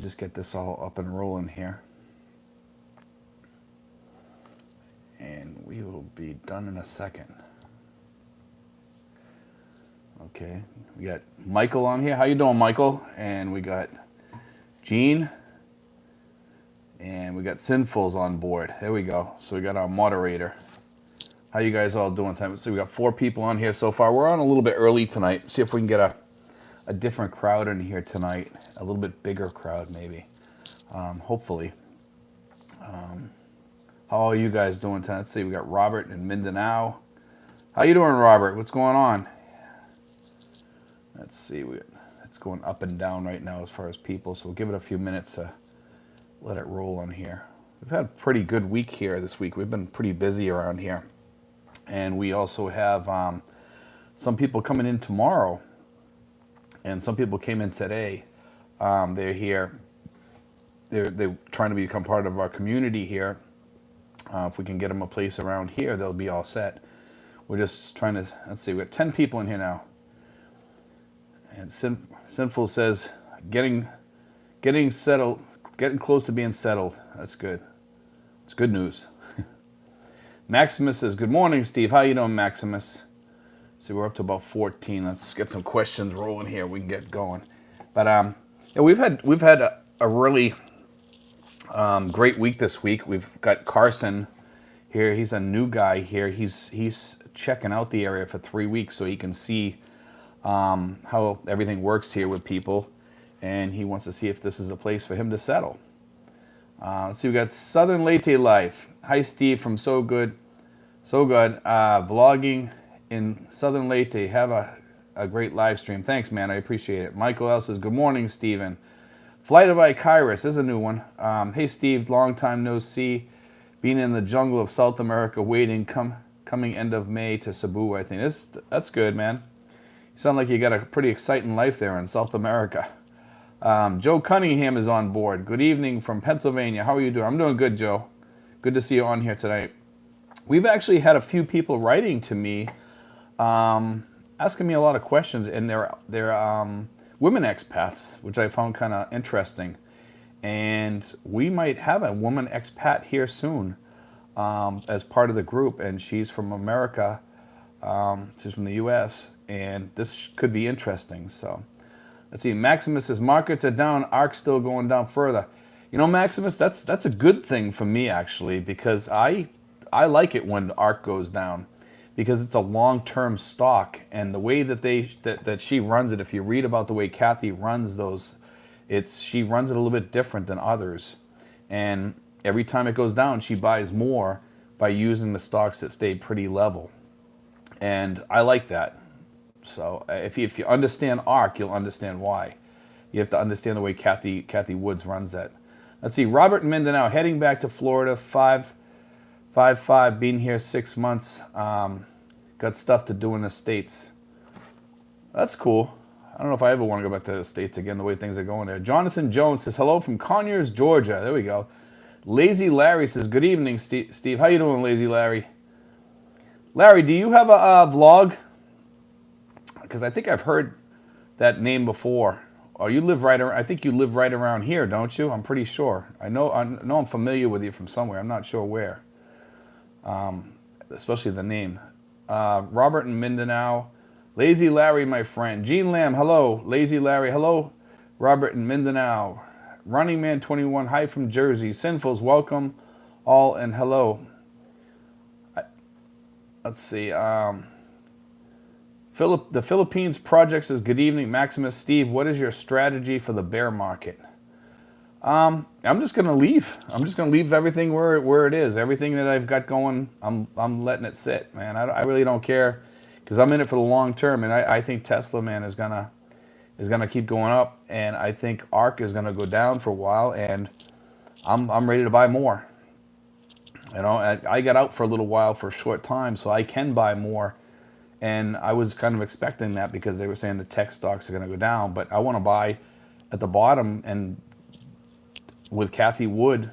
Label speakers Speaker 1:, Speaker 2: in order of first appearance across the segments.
Speaker 1: me just get this all up and rolling here. And we will be done in a second. Okay, we got Michael on here. How you doing, Michael? And we got Gene. And we got Sinfuls on board. There we go. So we got our moderator. How you guys all doing tonight? So we got 4 people on here so far. We're on a little bit early tonight. See if we can get a different crowd in here tonight. A little bit bigger crowd, maybe. Hopefully. How are you guys doing tonight? Let's see. We got Robert in Mindanao. How you doing, Robert? What's going on? Let's see. It's going up and down right now as far as people. So we'll give it a few minutes to let it roll on here. We've had a pretty good week here this week. We've been pretty busy around here. And we also have some people coming in tomorrow. And some people came in today. They're here. They're trying to become part of our community here. If we can get them a place around here, they'll be all set. We're just trying to, let's see, we got 10 people in here now. And Sinful says, getting settled, getting close to being settled. That's good. It's good news. Maximus says, good morning, Steve. How you doing, Maximus? See, we're up to about 14. Let's just get some questions rolling here. We can get going. But yeah, we've had a really great week this week. We've got Carson here. He's a new guy here. He's checking out the area for 3 weeks so he can see how everything works here with people, and he wants to see if this is a place for him to settle. Let's see, we got Southern Latte Life. Hi, Steve from So Good. Vlogging in Southern Latte. Have a great live stream. Thanks, man. I appreciate it. Michael L says, good morning, Steven. Flight of Icarus is a new one. Hey, Steve, long time no see. Being in the jungle of South America, waiting, coming end of May to Cebu, I think. That's good, man. You sound like you got a pretty exciting life there in South America. Joe Cunningham is on board. Good evening from Pennsylvania. How are you doing? I'm doing good, Joe. Good to see you on here tonight. We've actually had a few people writing to me, asking me a lot of questions, and they're women expats, which I found kind of interesting. And we might have a woman expat here soon as part of the group, and she's from America. She's from the U.S., and this could be interesting. So let's see. Maximus says, markets are down, ARC's still going down further. You know, Maximus, that's a good thing for me, actually, because I like it when ARC goes down, because it's a long-term stock, and the way that that she runs it, if you read about the way Kathy runs those, she runs it a little bit different than others. And every time it goes down, she buys more by using the stocks that stay pretty level. And I like that. So if you understand ARC, you'll understand why. You have to understand the way Kathy Woods runs that. Let's see, Robert in Mindanao, heading back to Florida, 5-5, been here 6 months. Got stuff to do in the States. That's cool. I don't know if I ever want to go back to the States again, the way things are going there. Jonathan Jones says, hello from Conyers, Georgia. There we go. Lazy Larry says, good evening, Steve. How you doing, Lazy Larry? Larry, do you have a vlog? Because I think I've heard that name before. Or you live right around, I think you live right around here, don't you? I'm pretty sure. I know I'm familiar with you from somewhere. I'm not sure where. Especially the name. Robert in Mindanao. Lazy Larry, my friend. Gene Lamb, hello. Lazy Larry, hello. Robert in Mindanao. Running Man 21, hi from Jersey. Sinfuls, welcome all and hello. Let's see. The Philippines project says, good evening, Maximus. Steve, what is your strategy for the bear market? I'm just going to leave. I'm just going to leave everything where it is. Everything that I've got going, I'm letting it sit, man. I really don't care, because I'm in it for the long term, and I think Tesla, man, is gonna keep going up, and I think ARC is gonna go down for a while, and I'm ready to buy more. You know, I got out for a little while for a short time, so I can buy more. And I was kind of expecting that, because they were saying the tech stocks are going to go down. But I want to buy at the bottom, and with Kathy Wood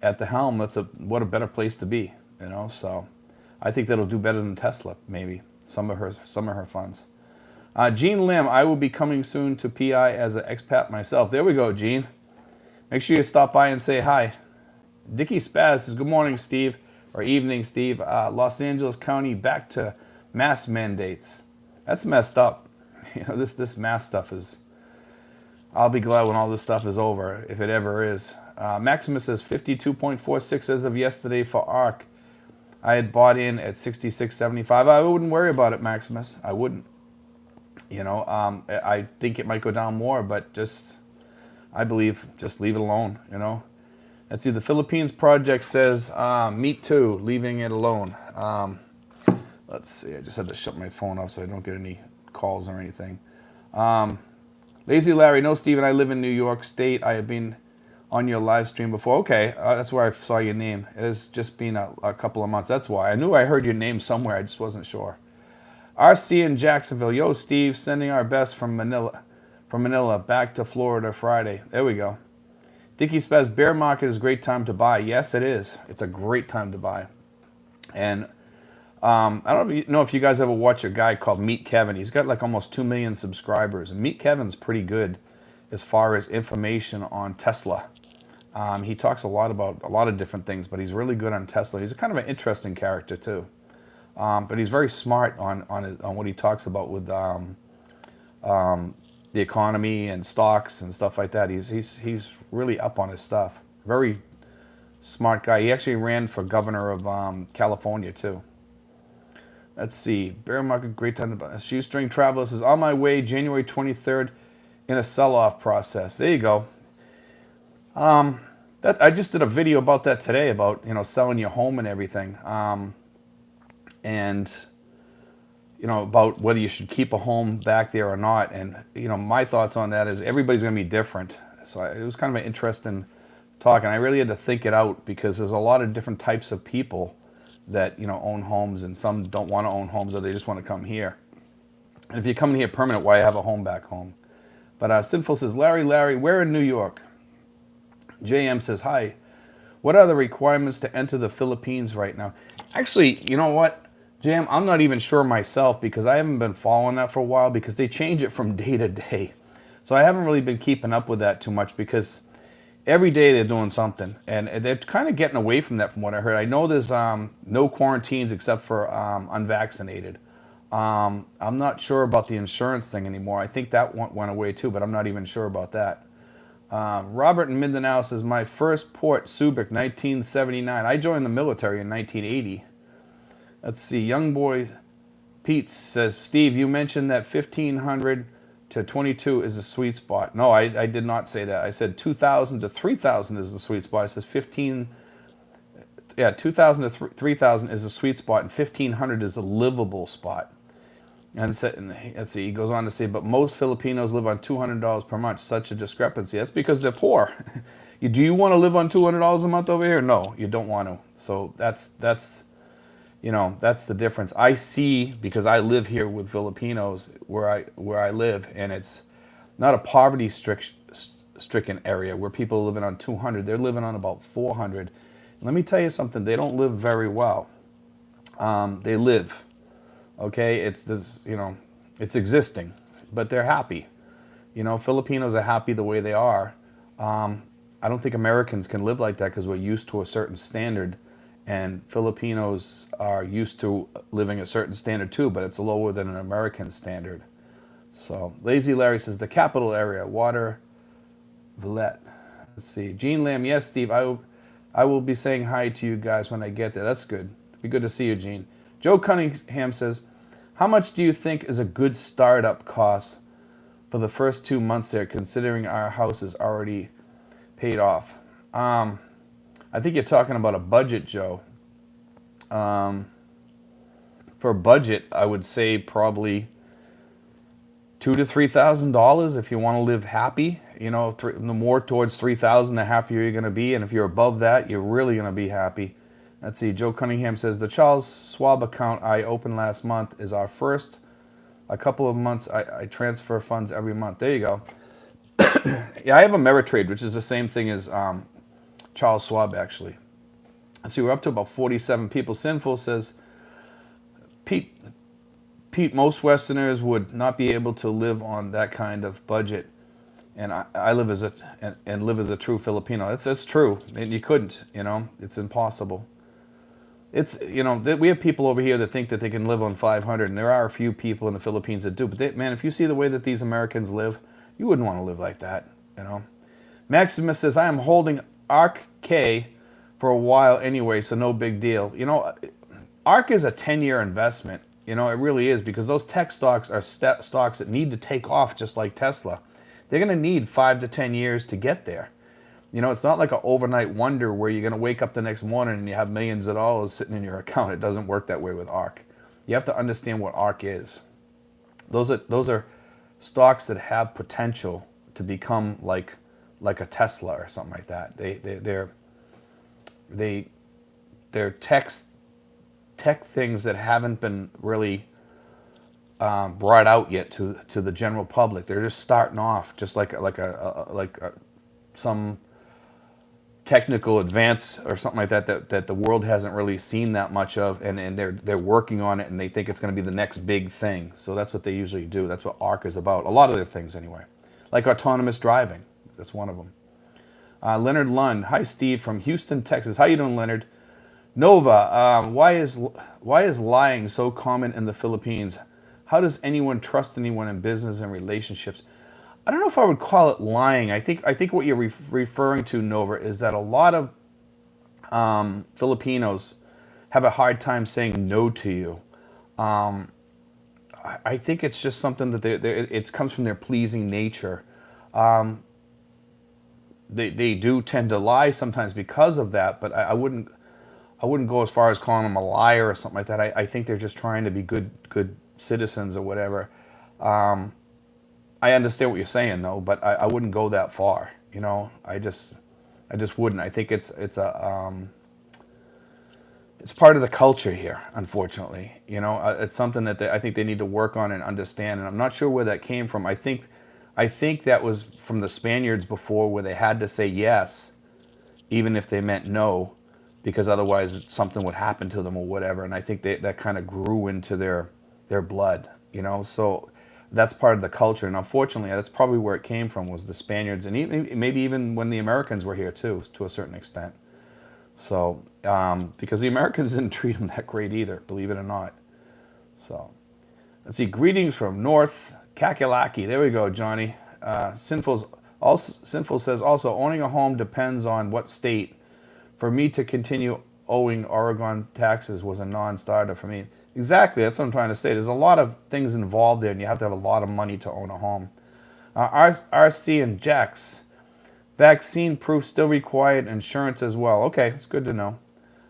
Speaker 1: at the helm, what a better place to be. You know, so I think that'll do better than Tesla, maybe some of her funds. Gene Lim, I will be coming soon to PI as an expat myself. There we go, Gene. Make sure you stop by and say hi. Dickie Spaz says, good morning, Steve, or evening, Steve. Los Angeles County back to mask mandates. That's messed up. This mask stuff is, I'll be glad when all this stuff is over, if it ever is. Maximus says 52.46 as of yesterday for ARC. I had bought in at 66.75. I wouldn't worry about it, Maximus. I wouldn't. I think it might go down more, but I believe, just leave it alone, Let's see, the Philippines project says, me too, leaving it alone. Let's see, I just had to shut my phone off so I don't get any calls or anything. Lazy Larry, no, Steven, I live in New York State. I have been on your live stream before. Okay, that's where I saw your name. It has just been a couple of months. That's why. I knew I heard your name somewhere. I just wasn't sure. RC in Jacksonville. Yo, Steve, sending our best from Manila back to Florida Friday. There we go. Dickie Spaz, bear market is a great time to buy. Yes, it is. It's a great time to buy. And I don't know if you guys ever watch a guy called Meet Kevin. He's got like almost 2 million subscribers. And Meet Kevin's pretty good as far as information on Tesla. He talks a lot about a lot of different things, but he's really good on Tesla. He's kind of an interesting character too. But he's very smart on what he talks about with the economy and stocks and stuff like that. He's really up on his stuff. Very smart guy. He actually ran for governor of California too. Let's see. Bear market, great time to buy. Shoestring Traveler says, on my way, January 23rd, in a sell-off process. There you go. I just did a video about that today, about selling your home and everything, and about whether you should keep a home back there or not. And my thoughts on that is everybody's going to be different. So it was kind of an interesting talk, and I really had to think it out because there's a lot of different types of people that own homes, and some don't want to own homes, or they just want to come here. And if you're coming here permanent, why have a home back home? But Sinful says, Larry, where in New York? JM says, hi. What are the requirements to enter the Philippines right now? Actually, you know what, JM, I'm not even sure myself because I haven't been following that for a while because they change it from day to day. So I haven't really been keeping up with that too much because every day they're doing something. And they're kind of getting away from that from what I heard. I know there's no quarantines except for unvaccinated. I'm not sure about the insurance thing anymore. I think that went away too, but I'm not even sure about that. Robert in Mindanao says, my first port, Subic, 1979. I joined the military in 1980. Let's see, young boy Pete says, Steve, you mentioned that 1,500 to 22 is a sweet spot. No, I did not say that. I said 2,000 to 3,000 is the sweet spot. It says 2,000 to 3,000 is a sweet spot, and 1,500 is a livable spot. And let's see, he goes on to say, but most Filipinos live on $200 per month. Such a discrepancy. That's because they're poor. Do you want to live on $200 a month over here? No, you don't want to. So that's the difference. I see, because I live here with Filipinos where I live, and it's not a poverty-stricken area where people are living on 200. They're living on about 400. Let me tell you something. They don't live very well. They live. Okay, it's existing, but they're happy. Filipinos are happy the way they are. I don't think Americans can live like that because we're used to a certain standard, and Filipinos are used to living a certain standard too, but it's lower than an American standard. So, Lazy Larry says, the capital area, Water Villette. Let's see. Gene Lamb, yes, Steve, I will be saying hi to you guys when I get there. That's good. Be good to see you, Gene. Joe Cunningham says, how much do you think is a good startup cost for the first 2 months there, considering our house is already paid off? I think you're talking about a budget, Joe. For a budget, I would say probably $2,000 to $3,000 if you want to live happy. The more towards 3,000, the happier you're going to be. And if you're above that, you're really going to be happy. Let's see, Joe Cunningham says, the Charles Schwab account I opened last month is our first. A couple of months, I transfer funds every month. There you go. Yeah, I have Ameritrade, which is the same thing as Charles Schwab, actually. Let's see, we're up to about 47 people. Sinful says, Pete, most Westerners would not be able to live on that kind of budget. and I live as and live as a true Filipino. It's true. And you couldn't, it's impossible. It's, we have people over here that think that they can live on 500, and there are a few people in the Philippines that do. But man, if you see the way that these Americans live, you wouldn't want to live like that. Maximus says, I am holding ARK K for a while anyway, so no big deal. ARK is a 10-year investment. It really is, because those tech stocks are stocks that need to take off just like Tesla. They're going to need 5 to 10 years to get there. It's not like an overnight wonder where you're going to wake up the next morning and you have millions of dollars sitting in your account. It doesn't work that way with ARK. You have to understand what ARK is. Those are stocks that have potential to become like a Tesla or something like that. They're tech things that haven't been really brought out yet to the general public. They're just starting off, just like some technical advance or something like that the world hasn't really seen that much of, and they're working on it, and they think it's going to be the next big thing. So that's what they usually do. That's what ARK is about. A lot of their things anyway, like autonomous driving. That's one of them. Leonard Lund, hi Steve from Houston, Texas. How you doing, Leonard? Nova, why is lying so common in the Philippines? How does anyone trust anyone in business and relationships? I don't know if I would call it lying. I think what you're referring to, Nova, is that a lot of Filipinos have a hard time saying no to you. I think it's just something that it comes from their pleasing nature. They do tend to lie sometimes because of that, but I wouldn't go as far as calling them a liar or something like that. I think they're just trying to be good citizens or whatever. I understand what you're saying though, but I wouldn't go that far. I just wouldn't. I think it's part of the culture here, unfortunately. It's something that I think they need to work on and understand. And I'm not sure where that came from. I think that was from the Spaniards before, where they had to say yes, even if they meant no, because otherwise something would happen to them or whatever. And I think that kind of grew into their blood. So that's part of the culture. And unfortunately, that's probably where it came from, was the Spaniards, and maybe even when the Americans were here too, to a certain extent. So, because the Americans didn't treat them that great either, believe it or not. So, let's see. Greetings from North Kakalaki. There we go, Johnny. Sinful says, also, owning a home depends on what state. For me to continue owing Oregon taxes was a non-starter for me. Exactly, that's what I'm trying to say. There's a lot of things involved there, and you have to have a lot of money to own a home. RC and Jax. Vaccine proof still required, insurance as well. Okay, it's good to know.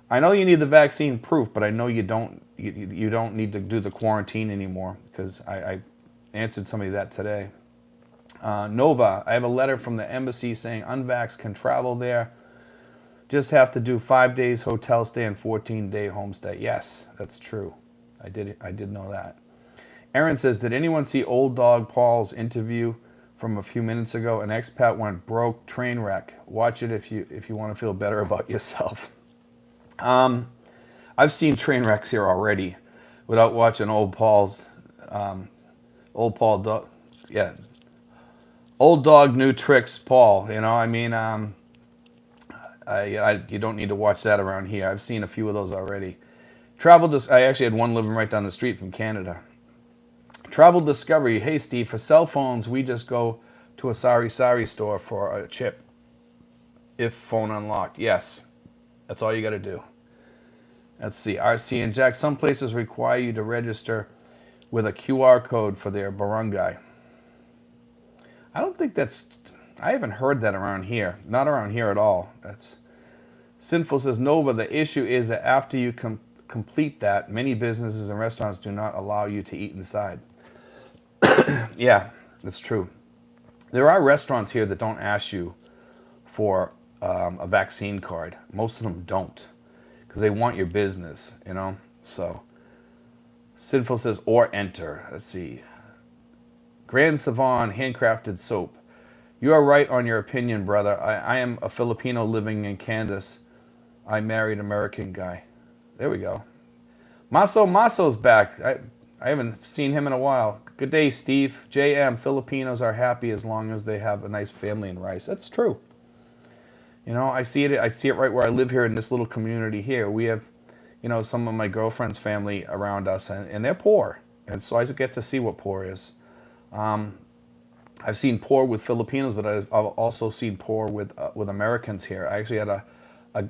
Speaker 1: I know you need the vaccine proof, but I know you don't need to do the quarantine anymore, because I answered somebody that today. Nova, I have a letter from the embassy saying unvaxxed can travel there. Just have to do 5 days hotel stay and 14-day homestay. Yes, that's true. I did know that. Aaron says, did anyone see Old Dog Paul's interview from a few minutes ago? An expat went broke, train wreck. Watch it if you want to feel better about yourself. I've seen train wrecks here already without watching Old Paul's. Old Paul, yeah. Old dog, new tricks, Paul. You don't need to watch that around here. I've seen a few of those already. I actually had one living right down the street from Canada. Travel Discovery. Hey, Steve, for cell phones, we just go to a Srrv store for a chip. If phone unlocked. Yes. That's all you got to do. Let's see. RC and Jack. Some places require you to register with a QR code for their barangay. I don't think I haven't heard that around here. Not around here at all. Sinful says, Nova, the issue is that after you complete that, many businesses and restaurants do not allow you to eat inside. Yeah, that's true. There are restaurants here that don't ask you for a vaccine card. Most of them don't, because they want your business, So, Sinful says, or enter. Let's see. Grand Savon handcrafted soap. You are right on your opinion, brother. I am a Filipino living in Kansas. I married an American guy. There we go. Maso's back. I haven't seen him in a while. Good day, Steve. JM, Filipinos are happy as long as they have a nice family and rice. That's true. You know, I see it. I see it right where I live here in this little community here. We have, you know, some of my girlfriend's family around us, and they're poor, and so I get to see what poor is. I've seen poor with Filipinos, but I've also seen poor with Americans here. I actually had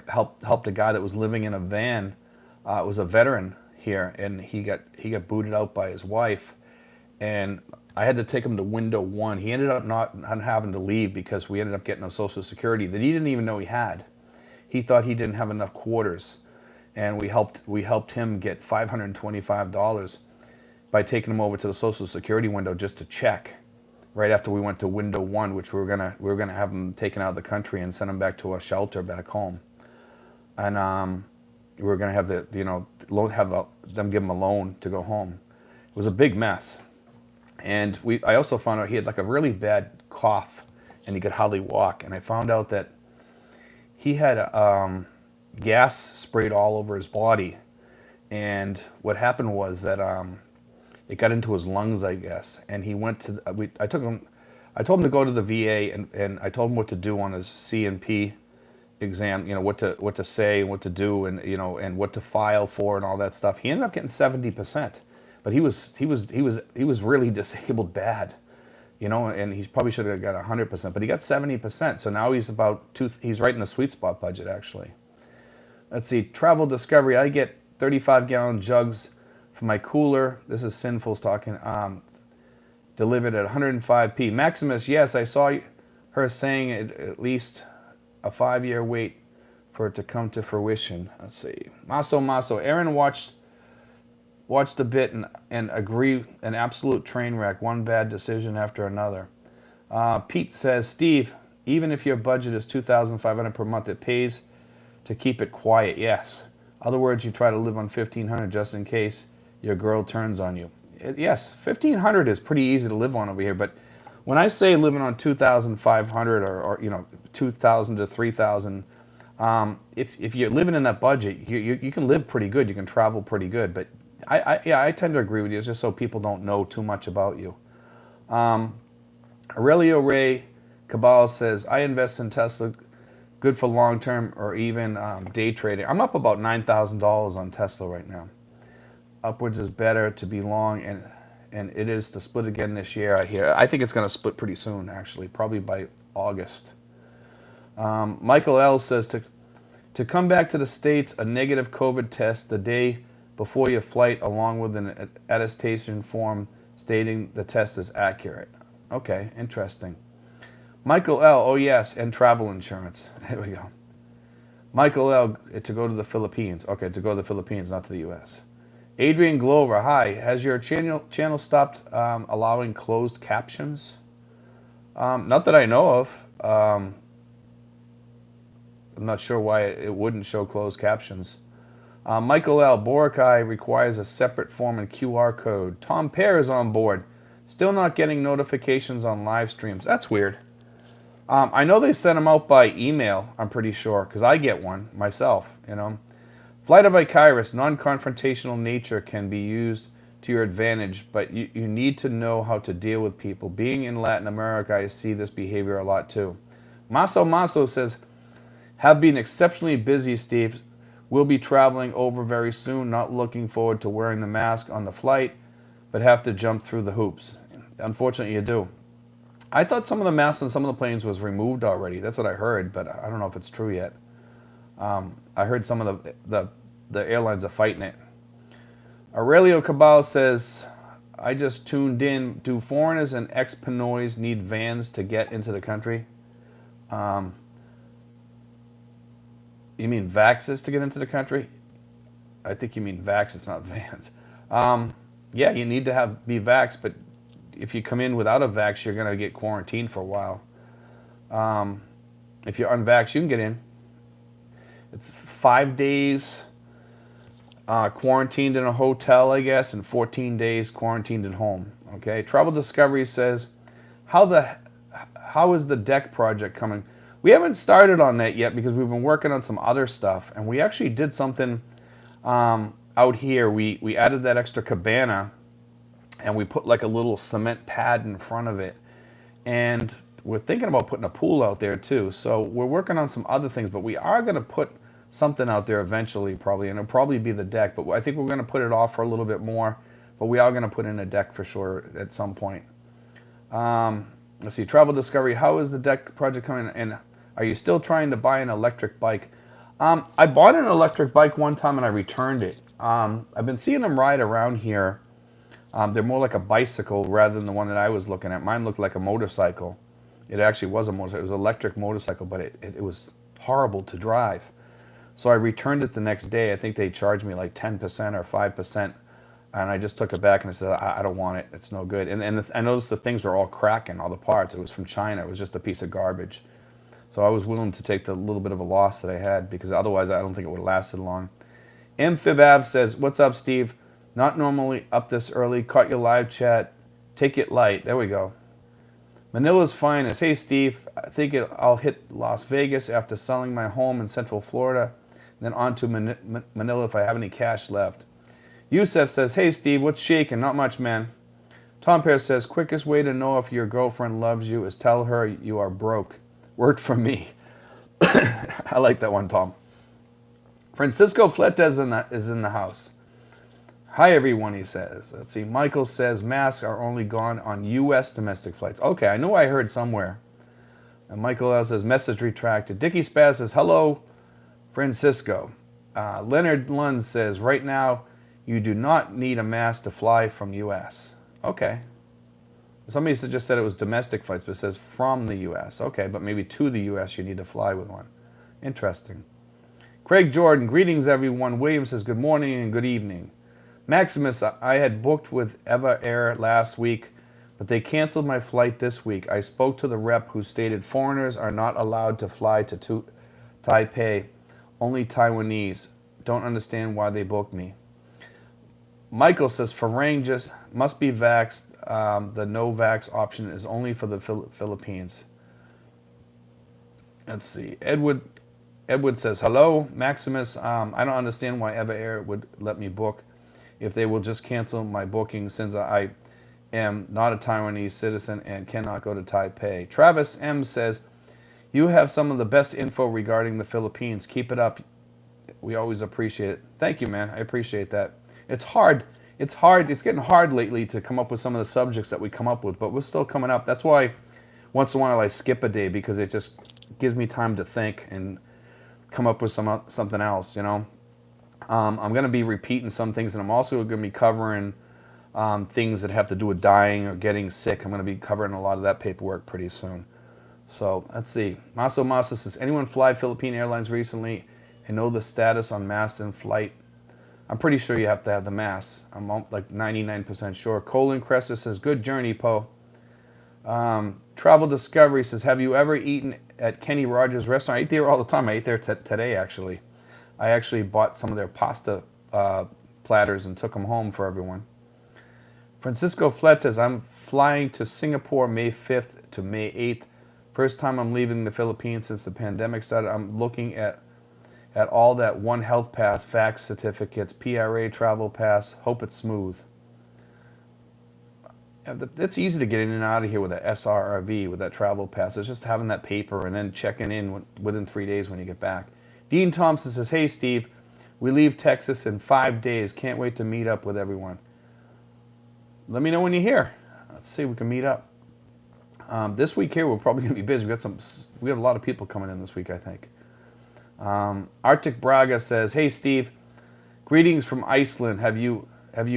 Speaker 1: helped a guy that was living in a van. It was a veteran here, and he got booted out by his wife, and I had to take him to window one. He ended up not having to leave because we ended up getting a Social Security that he didn't even know he had. He thought he didn't have enough quarters, and we helped him get $525 by taking him over to the Social Security window just to check. Right after we went to window one, which we were gonna have him taken out of the country and send him back to a shelter back home, and we were gonna have them give him a loan to go home. It was a big mess, and I also found out he had like a really bad cough, and he could hardly walk. And I found out that he had gas sprayed all over his body, and what happened was that it got into his lungs, I guess, and he went to. I told him to go to the VA, and I told him what to do on his C&P exam. You know, what to say and what to do, and you know, and what to file for and all that stuff. He ended up getting 70%, but he was really disabled bad, you know, and he probably should have got 100%, but he got 70%. So now he's he's right in the sweet spot budget actually. Let's see, travel discovery. I get 35-gallon jugs for my cooler. This is Sinful's talking. Delivered at 105p. Maximus, yes, I saw her saying at least a 5-year wait for it to come to fruition. Let's see. Maso. Aaron watched a bit and agree, an absolute train wreck. One bad decision after another. Pete says, Steve, even if your budget is $2,500 per month, it pays to keep it quiet. Yes. Other words, you try to live on $1,500 just in case your girl turns on you. Yes, $1,500 is pretty easy to live on over here, but when I say living on $2,500 or you know, $2,000 to $3,000, if you're living in that budget, you can live pretty good. You can travel pretty good. But I tend to agree with you. It's just so people don't know too much about you. Aurelio Ray Cabal says, I invest in Tesla, good for long term or even day trading. I'm up about $9,000 on Tesla right now. Upwards is better to be long, and it is to split again this year, I hear. I think it's going to split pretty soon, actually, probably by August. Michael L. says, to come back to the States, a negative COVID test the day before your flight, along with an attestation form stating the test is accurate. Okay, interesting. Michael L. Oh, yes, and travel insurance. There we go. Michael L. To go to the Philippines. Okay, to go to the Philippines, not to the U.S. Adrian Glover, hi. Has your channel stopped allowing closed captions? Not that I know of. I'm not sure why it wouldn't show closed captions. Michael L. Boracay requires a separate form and QR code. Tom Pear is on board. Still not getting notifications on live streams. That's weird. I know they sent them out by email, I'm pretty sure, because I get one myself, you know. Flight of Icarus, non-confrontational nature can be used to your advantage, but you need to know how to deal with people. Being in Latin America, I see this behavior a lot too. Maso says, have been exceptionally busy, Steve. We'll be traveling over very soon, not looking forward to wearing the mask on the flight, but have to jump through the hoops. Unfortunately, you do. I thought some of the masks on some of the planes was removed already. That's what I heard, but I don't know if it's true yet. I heard some of the airlines are fighting it. Aurelio Cabal says, I just tuned in. Do foreigners and ex-Pinoys need vans to get into the country? You mean vaxes to get into the country? I think you mean vaxes, not vans. Yeah, you need to be vaxxed, but if you come in without a vax, you're going to get quarantined for a while. If you're unvaxxed, you can get in. It's 5 days quarantined in a hotel, I guess, and 14 days quarantined at home. Okay. Travel Discovery says, how is the deck project coming? We haven't started on that yet because we've been working on some other stuff, and we actually did something out here. We added that extra cabana and we put like a little cement pad in front of it. And we're thinking about putting a pool out there too. So we're working on some other things, but we are going to put something out there eventually, probably, and it'll probably be the deck. But I think we're going to put it off for a little bit more. But we are going to put in a deck for sure at some point. Let's see, Travel Discovery. How is the deck project coming? And are you still trying to buy an electric bike? I bought an electric bike one time and I returned it. I've been seeing them ride around here. They're more like a bicycle rather than the one that I was looking at. Mine looked like a motorcycle. It actually was a motorcycle. It was an electric motorcycle, but it was horrible to drive. So I returned it the next day. I think they charged me like 10% or 5%. And I just took it back and I said, I don't want it. It's no good. And I noticed the things were all cracking, all the parts. It was from China. It was just a piece of garbage. So I was willing to take the little bit of a loss that I had because otherwise I don't think it would have lasted long. MFibAv says, what's up, Steve? Not normally up this early. Caught your live chat. Take it light. There we go. Manila's finest. Hey, Steve. I think I'll hit Las Vegas after selling my home in Central Florida. Then on to Manila if I have any cash left. Yusef says, hey, Steve. What's shaking? Not much, man. Tom Pear says, quickest way to know if your girlfriend loves you is tell her you are broke. Word from me. I like that one, Tom. Francisco Fletes is in the house. Hi, everyone, he says. Let's see. Michael says masks are only gone on U.S. domestic flights. Okay, I know I heard somewhere. And Michael L. says message retracted. Dickie Spaz says, hello, Francisco. Leonard Lund says, right now, you do not need a mask to fly from U.S. Okay. Somebody just said it was domestic flights, but it says from the U.S. Okay, but maybe to the U.S. you need to fly with one. Interesting. Craig Jordan, greetings, everyone. William says, good morning and good evening. Maximus, I had booked with Eva Air last week, but they canceled my flight this week. I spoke to the rep who stated foreigners are not allowed to fly to Taipei, only Taiwanese. Don't understand why they booked me. Michael says, Farang just must be vaxxed. The no vax option is only for the Philippines. Let's see. Edward says, hello, Maximus. I don't understand why Eva Air would let me book if they will just cancel my booking since I am not a Taiwanese citizen and cannot go to Taipei. Travis M. says, you have some of the best info regarding the Philippines. Keep it up. We always appreciate it. Thank you, man. I appreciate that. It's hard. It's getting hard lately to come up with some of the subjects that we come up with, but we're still coming up. That's why once in a while I skip a day because it just gives me time to think and come up with something else, you know. I'm going to be repeating some things, and I'm also going to be covering things that have to do with dying or getting sick. I'm going to be covering a lot of that paperwork pretty soon. So let's see. Maso says, anyone fly Philippine Airlines recently and know the status on masks in flight? I'm pretty sure you have to have the masks. I'm like 99% sure. Colin Crester says, good journey, Poe. Travel Discovery says, have you ever eaten at Kenny Rogers restaurant? I eat there all the time. I ate there today, actually. I actually bought some of their pasta platters and took them home for everyone. Francisco Fletes, I'm flying to Singapore May 5th to May 8th. First time I'm leaving the Philippines since the pandemic started. I'm looking at all that One Health Pass, fax certificates, PRA travel pass. Hope it's smooth. It's easy to get in and out of here with a SRRV, with that travel pass. It's just having that paper and then checking in within 3 days when you get back. Dean Thompson says, hey, Steve, we leave Texas in 5 days. Can't wait to meet up with everyone. Let me know when you're here. Let's see if we can meet up. This week here, we're probably going to be busy. We have a lot of people coming in this week, I think. Arctic Braga says, hey, Steve, greetings from Iceland. Have you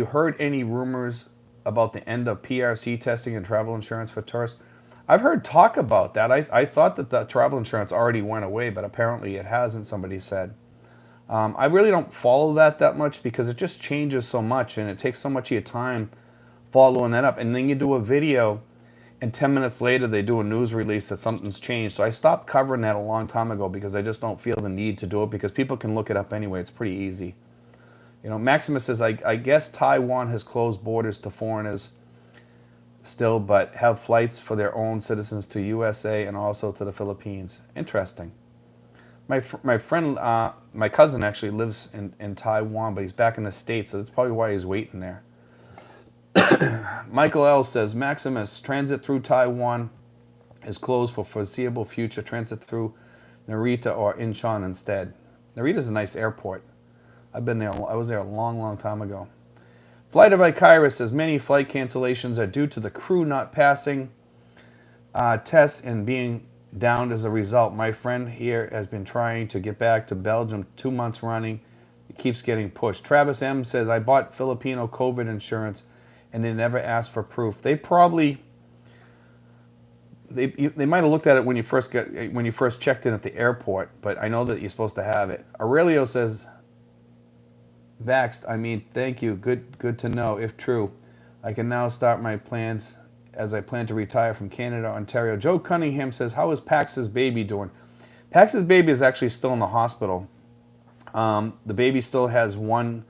Speaker 1: heard any rumors about the end of PRC testing and travel insurance for tourists? I've heard talk about that. I thought that the travel insurance already went away, but apparently it hasn't, somebody said. I really don't follow that much because it just changes so much and it takes so much of your time following that up. And then you do a video and 10 minutes later they do a news release that something's changed. So I stopped covering that a long time ago because I just don't feel the need to do it because people can look it up anyway. It's pretty easy. You know, Maximus says, I guess Taiwan has closed borders to foreigners still, but have flights for their own citizens to USA and also to the Philippines. Interesting. My friend, my cousin actually lives in Taiwan, but he's back in the States, so that's probably why he's waiting there. Michael L. says, Maximus, transit through Taiwan is closed for foreseeable future. Transit through Narita or Incheon instead. Narita's a nice airport. I've been there. I was there a long, long time ago. Flight of Icarus says many flight cancellations are due to the crew not passing tests and being downed as a result. My friend here has been trying to get back to Belgium 2 months running. It keeps getting pushed. Travis M says, I bought Filipino COVID insurance and they never asked for proof. They probably they might have looked at it when you first checked in at the airport, but I know that you're supposed to have it. Aurelio says, Vaxxed, I mean, thank you. Good to know. If true, I can now start my plans as I plan to retire from Canada, Ontario. Joe Cunningham says, how is Pax's baby doing? Pax's baby is actually still in the hospital. The baby still has one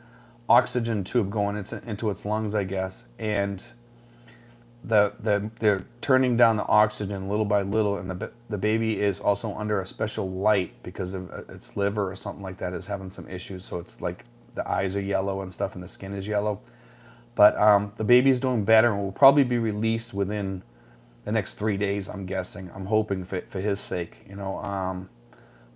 Speaker 1: oxygen tube going into its lungs, I guess, and they're turning down the oxygen little by little, and the baby is also under a special light because of its liver or something like that is having some issues. So it's like the eyes are yellow and stuff, and the skin is yellow. But the baby's doing better and will probably be released within the next 3 days. I'm guessing. I'm hoping for his sake, you know.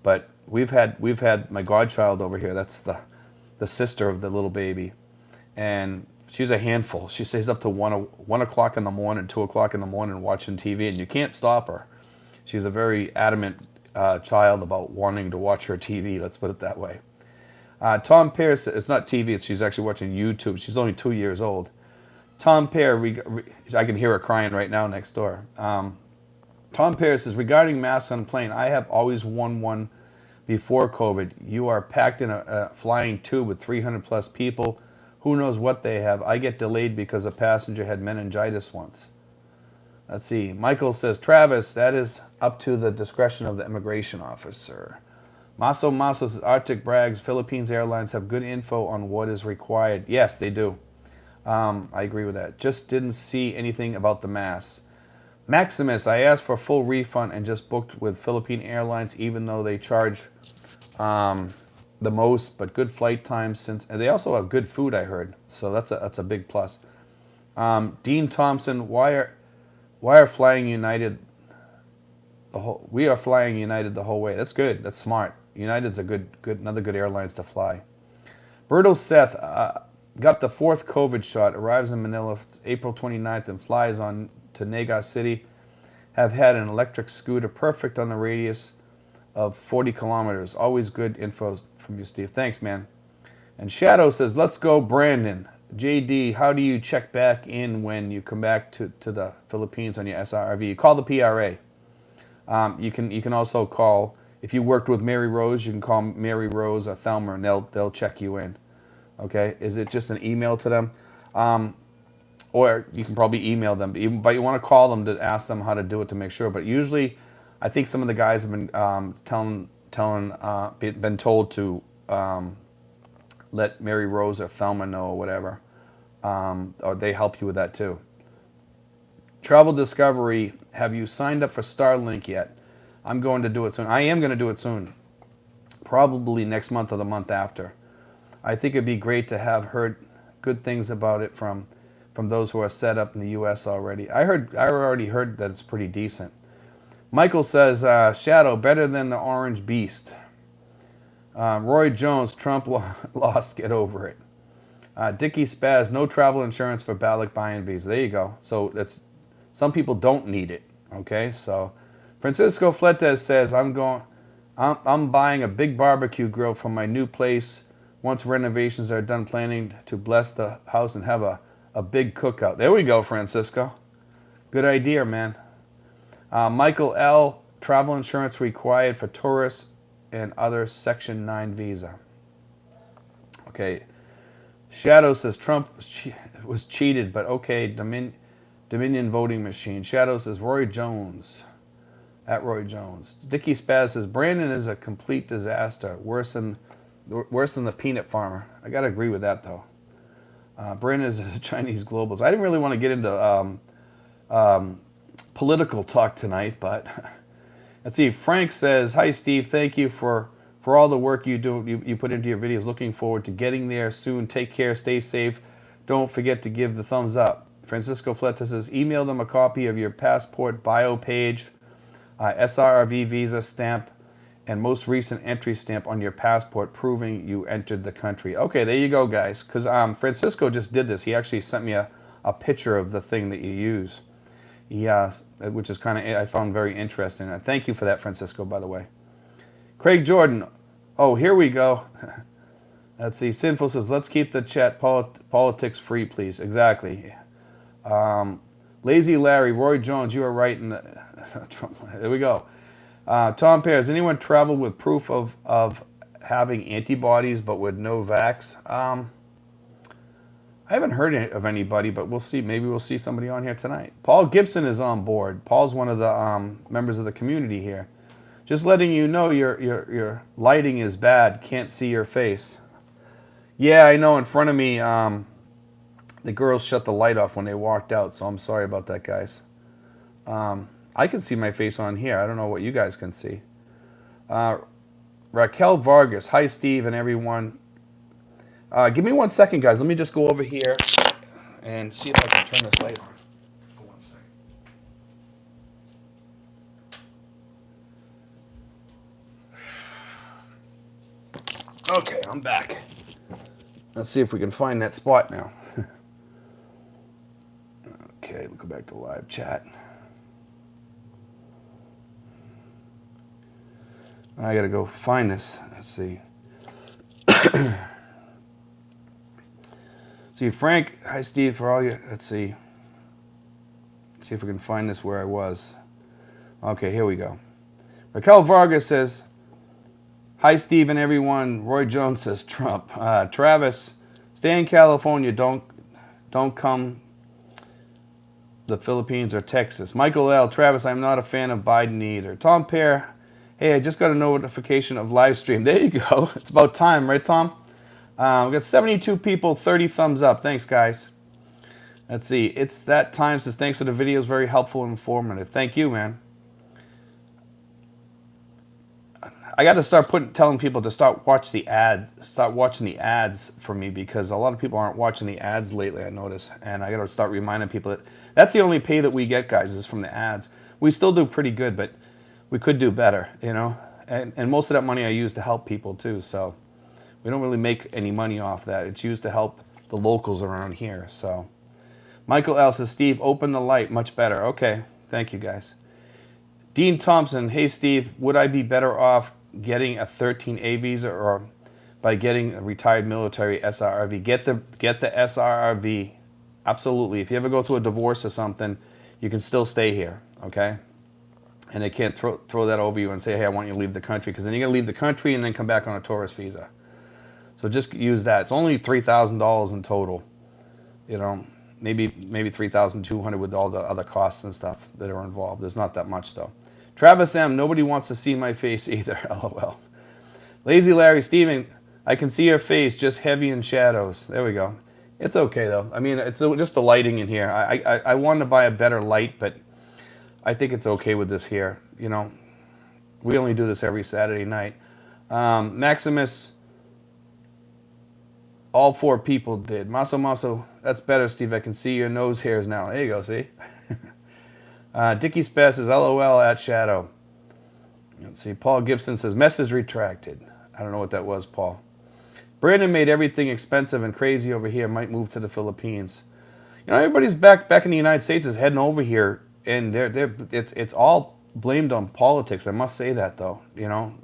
Speaker 1: But we've had my godchild over here. That's the sister of the little baby, and she's a handful. She stays up to 1 o'clock in the morning, 2 o'clock in the morning watching TV, and you can't stop her. She's a very adamant child about wanting to watch her TV. Let's put it that way. Tom Pierce, it's not TV, she's actually watching YouTube. She's only 2 years old. Tom Pear, I can hear her crying right now next door. Tom Pear says, regarding masks on plane, I have always worn one before COVID. You are packed in a flying tube with 300 plus people. Who knows what they have? I get delayed because a passenger had meningitis once. Let's see. Michael says, Travis, that is up to the discretion of the immigration officer. Maso says, Arctic brags, Philippines Airlines have good info on what is required. Yes, they do. I agree with that. Just didn't see anything about the masks. Maximus, I asked for a full refund and just booked with Philippine Airlines, even though they charge the most, but good flight times and they also have good food, I heard. So that's a big plus. Dean Thompson, why are flying United we are flying United the whole way. That's good. That's smart. United's another good airlines to fly. Berto Seth got the 4th COVID shot, arrives in Manila April 29th and flies on to Naga City. Have had an electric scooter, perfect on the radius of 40 kilometers. Always good info from you, Steve. Thanks, man. And Shadow says, let's go, Brandon. JD, how do you check back in when you come back to the Philippines on your SRV? You call the PRA. You can also call, if you worked with Mary Rose, you can call Mary Rose or Thelma, and they'll check you in. Okay? Is it just an email to them? Or you can probably email them, but you want to call them to ask them how to do it to make sure. But usually, I think some of the guys have been been told to let Mary Rose or Thelma know or whatever, or they help you with that too. Travel Discovery, have you signed up for Starlink yet? I'm going to do it soon. I am going to do it soon, probably next month or the month after. I think it'd be great to have heard good things about it from those who are set up in the U.S. already. I already heard that it's pretty decent. Michael says, Shadow, better than the Orange Beast. Roy Jones, Trump lost, get over it. Dickie Spaz, no travel insurance for ballot buy-in visa. There you go. So some people don't need it. Okay, so Francisco Fletes says, I'm buying a big barbecue grill for my new place. Once renovations are done, planning to bless the house and have a big cookout. There we go, Francisco. Good idea, man. Michael L., travel insurance required for tourists and other Section 9 visa. Okay. Shadow says Trump was cheated, but okay, Dominion voting machine. Shadow says Roy Jones. At Roy Jones. Dickie Spaz says Brandon is a complete disaster. Worse than the peanut farmer. I got to agree with that, though. Brandon is a Chinese globalist. I didn't really want to get into political talk tonight, but let's see. Frank says, hi, Steve. Thank you for all the work you put into your videos. Looking forward to getting there soon. Take care. Stay safe. Don't forget to give the thumbs up. Francisco Fleta says, email them a copy of your passport bio page, SRV visa stamp, and most recent entry stamp on your passport proving you entered the country. Okay, there you go, guys. Because Francisco just did this. He actually sent me a picture of the thing that you use. Yeah, which is kind of, I found very interesting. Thank you for that, Francisco, by the way. Craig Jordan. Oh, here we go. Let's see. Sinful says, let's keep the chat politics free, please. Exactly. Lazy Larry, Roy Jones, you are right in the... There we go. Tom Pear, has anyone traveled with proof of having antibodies but with no vax? I haven't heard of anybody, but we'll see. Maybe we'll see somebody on here tonight. Paul Gibson is on board. Paul's one of the members of the community here. Just letting you know your lighting is bad. Can't see your face. Yeah, I know. In front of me, the girls shut the light off when they walked out, so I'm sorry about that, guys. I can see my face on here. I don't know what you guys can see. Raquel Vargas. Hi, Steve and everyone. Give me 1 second, guys. Let me just go over here and see if I can turn this light on. For 1 second. Okay, I'm back. Let's see if we can find that spot now. Okay, we'll go back to live chat. I gotta go find this. Let's see. See, Frank, hi Steve, for all you, let's see. Let's see if we can find this where I was. Okay, here we go. Raquel Vargas says, hi Steve and everyone. Roy Jones says Trump. Travis, stay in California, don't come the Philippines or Texas. Michael L. Travis, I'm not a fan of Biden either. Tom Pear, hey, I just got a notification of Livestream. There you go. It's about time, right, Tom? We got 72 people, 30 thumbs up. Thanks, guys. Let's see. It's that time. Says thanks for the videos. Very helpful and informative. Thank you, man. I got to start telling people to start watching the ads for me, because a lot of people aren't watching the ads lately, I notice. And I got to start reminding people that that's the only pay that we get, guys, is from the ads. We still do pretty good, but we could do better, you know. And most of that money I use to help people too, so we don't really make any money off that. It's used to help the locals around here. So Michael L. says, Steve, open the light. Much better. Okay. Thank you, guys. Dean Thompson, hey, Steve, would I be better off getting a 13A visa or by getting a retired military SRRV? Get the SRRV. Absolutely. If you ever go through a divorce or something, you can still stay here, okay? And they can't throw that over you and say, hey, I want you to leave the country, because then you're going to leave the country and then come back on a tourist visa. So just use that. It's only $3,000 in total. You know, maybe $3,200 with all the other costs and stuff that are involved. There's not that much though. Travis M, nobody wants to see my face either. LOL. Lazy Larry, Steven, I can see your face, just heavy in shadows. There we go. It's okay though. I mean, it's just the lighting in here. I wanted to buy a better light, but I think it's okay with this here. You know, we only do this every Saturday night. Maximus, all 4 people did. Maso, that's better, Steve. I can see your nose hairs now. There you go, see? Dickie Spaz says, LOL at Shadow. Let's see. Paul Gibson says, message retracted. I don't know what that was, Paul. Brandon made everything expensive and crazy over here. Might move to the Philippines. You know, everybody's back in the United States is heading over here, and it's all blamed on politics. I must say that, though. You know,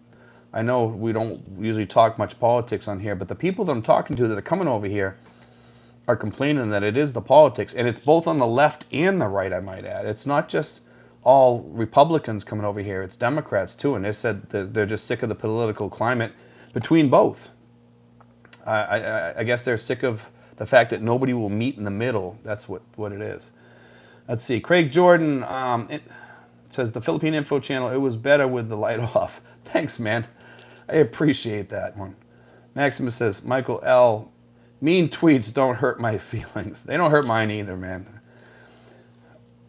Speaker 1: I know we don't usually talk much politics on here, but the people that I'm talking to that are coming over here are complaining that it is the politics, and it's both on the left and the right, I might add. It's not just all Republicans coming over here, it's Democrats too, and they said that they're just sick of the political climate between both. I guess they're sick of the fact that nobody will meet in the middle. That's what it is. Let's see. Craig Jordan it says, the Philippine Info Channel, it was better with the light off. Thanks, man. I appreciate that one. Maximus says, Michael L., mean tweets don't hurt my feelings. They don't hurt mine either, man.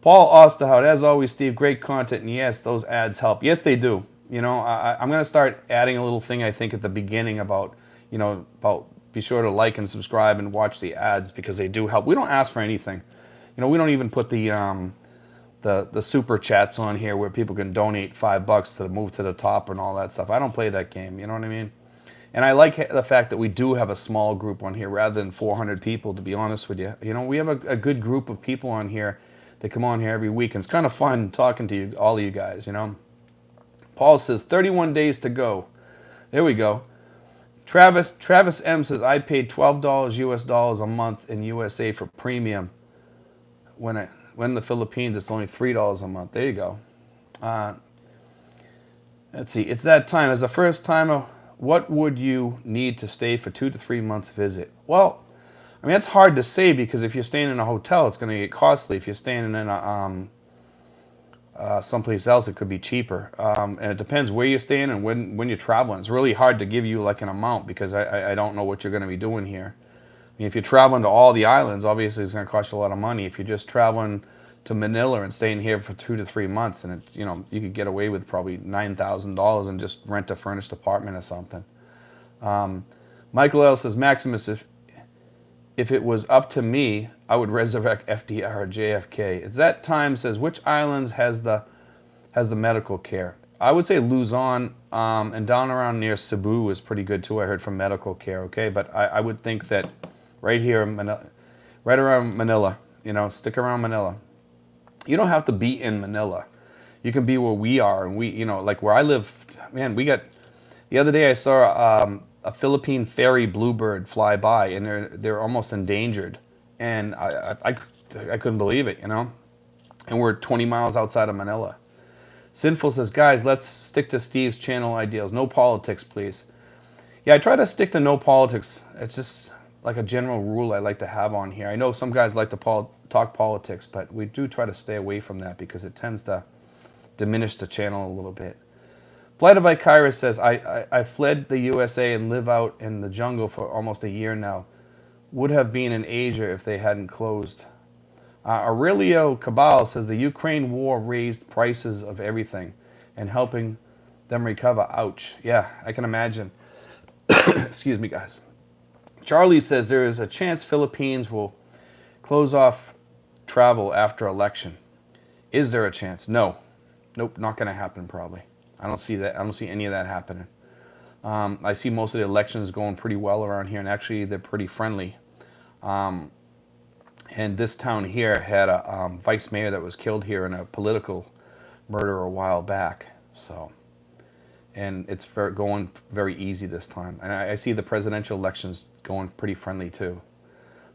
Speaker 1: Paul Osterhout, as always, Steve, great content. And yes, those ads help. Yes, they do. You know, I'm going to start adding a little thing, I think, at the beginning about, you know, about be sure to like and subscribe and watch the ads because they do help. We don't ask for anything. You know, we don't even put the super chats on here where people can donate $5 to move to the top and all that stuff. I don't play that game. You know what I mean? And I like the fact that we do have a small group on here rather than 400 people, to be honest with you. You know, we have a good group of people on here that come on here every week, and it's kind of fun talking to you, all of you guys, you know. Paul says, 31 days to go. There we go. Travis M says, I paid $12 US dollars a month in USA for premium. When in the Philippines, it's only $3 a month. There you go. Let's see. It's that time. As a first timer, what would you need to stay for 2 to 3 months visit? Well, I mean, it's hard to say because if you're staying in a hotel, it's going to get costly. If you're staying in a someplace else, it could be cheaper. And it depends where you're staying and when you're traveling. It's really hard to give you like an amount because I don't know what you're going to be doing here. I mean, if you're traveling to all the islands, obviously it's going to cost you a lot of money. If you're just traveling to Manila and staying here for 2 to 3 months, and it's, you know, you could get away with probably $9,000 and just rent a furnished apartment or something. Michael L says, Maximus, if it was up to me, I would resurrect FDR or JFK. It's that time. Says, which islands has the medical care? I would say Luzon and down around near Cebu is pretty good too. I heard from medical care. Okay, but I would think that right here, right around Manila. You know, stick around Manila. You don't have to be in Manila. You can be where we are, and we, you know, like where I live. Man, we got. The other day I saw a Philippine ferry bluebird fly by, and they're almost endangered, and I couldn't believe it, you know. And we're 20 miles outside of Manila. Sinful says, guys, let's stick to Steve's channel ideals. No politics, please. Yeah, I try to stick to no politics. It's just like a general rule I like to have on here. I know some guys like to talk politics, but we do try to stay away from that because it tends to diminish the channel a little bit. Flight of Icarus says, I fled the USA and live out in the jungle for almost a year now. Would have been in Asia if they hadn't closed. Aurelio Cabal says, the Ukraine war raised prices of everything and helping them recover. Ouch. Yeah, I can imagine. Excuse me, guys. Charlie says, there is a chance Philippines will close off travel after election. Is there a chance? No. Nope, not going to happen probably. I don't see that. I don't see any of that happening. I see most of the elections going pretty well around here, and actually they're pretty friendly. And this town here had a vice mayor that was killed here in a political murder a while back. So, and it's going very easy this time. And I see the presidential elections going pretty friendly too.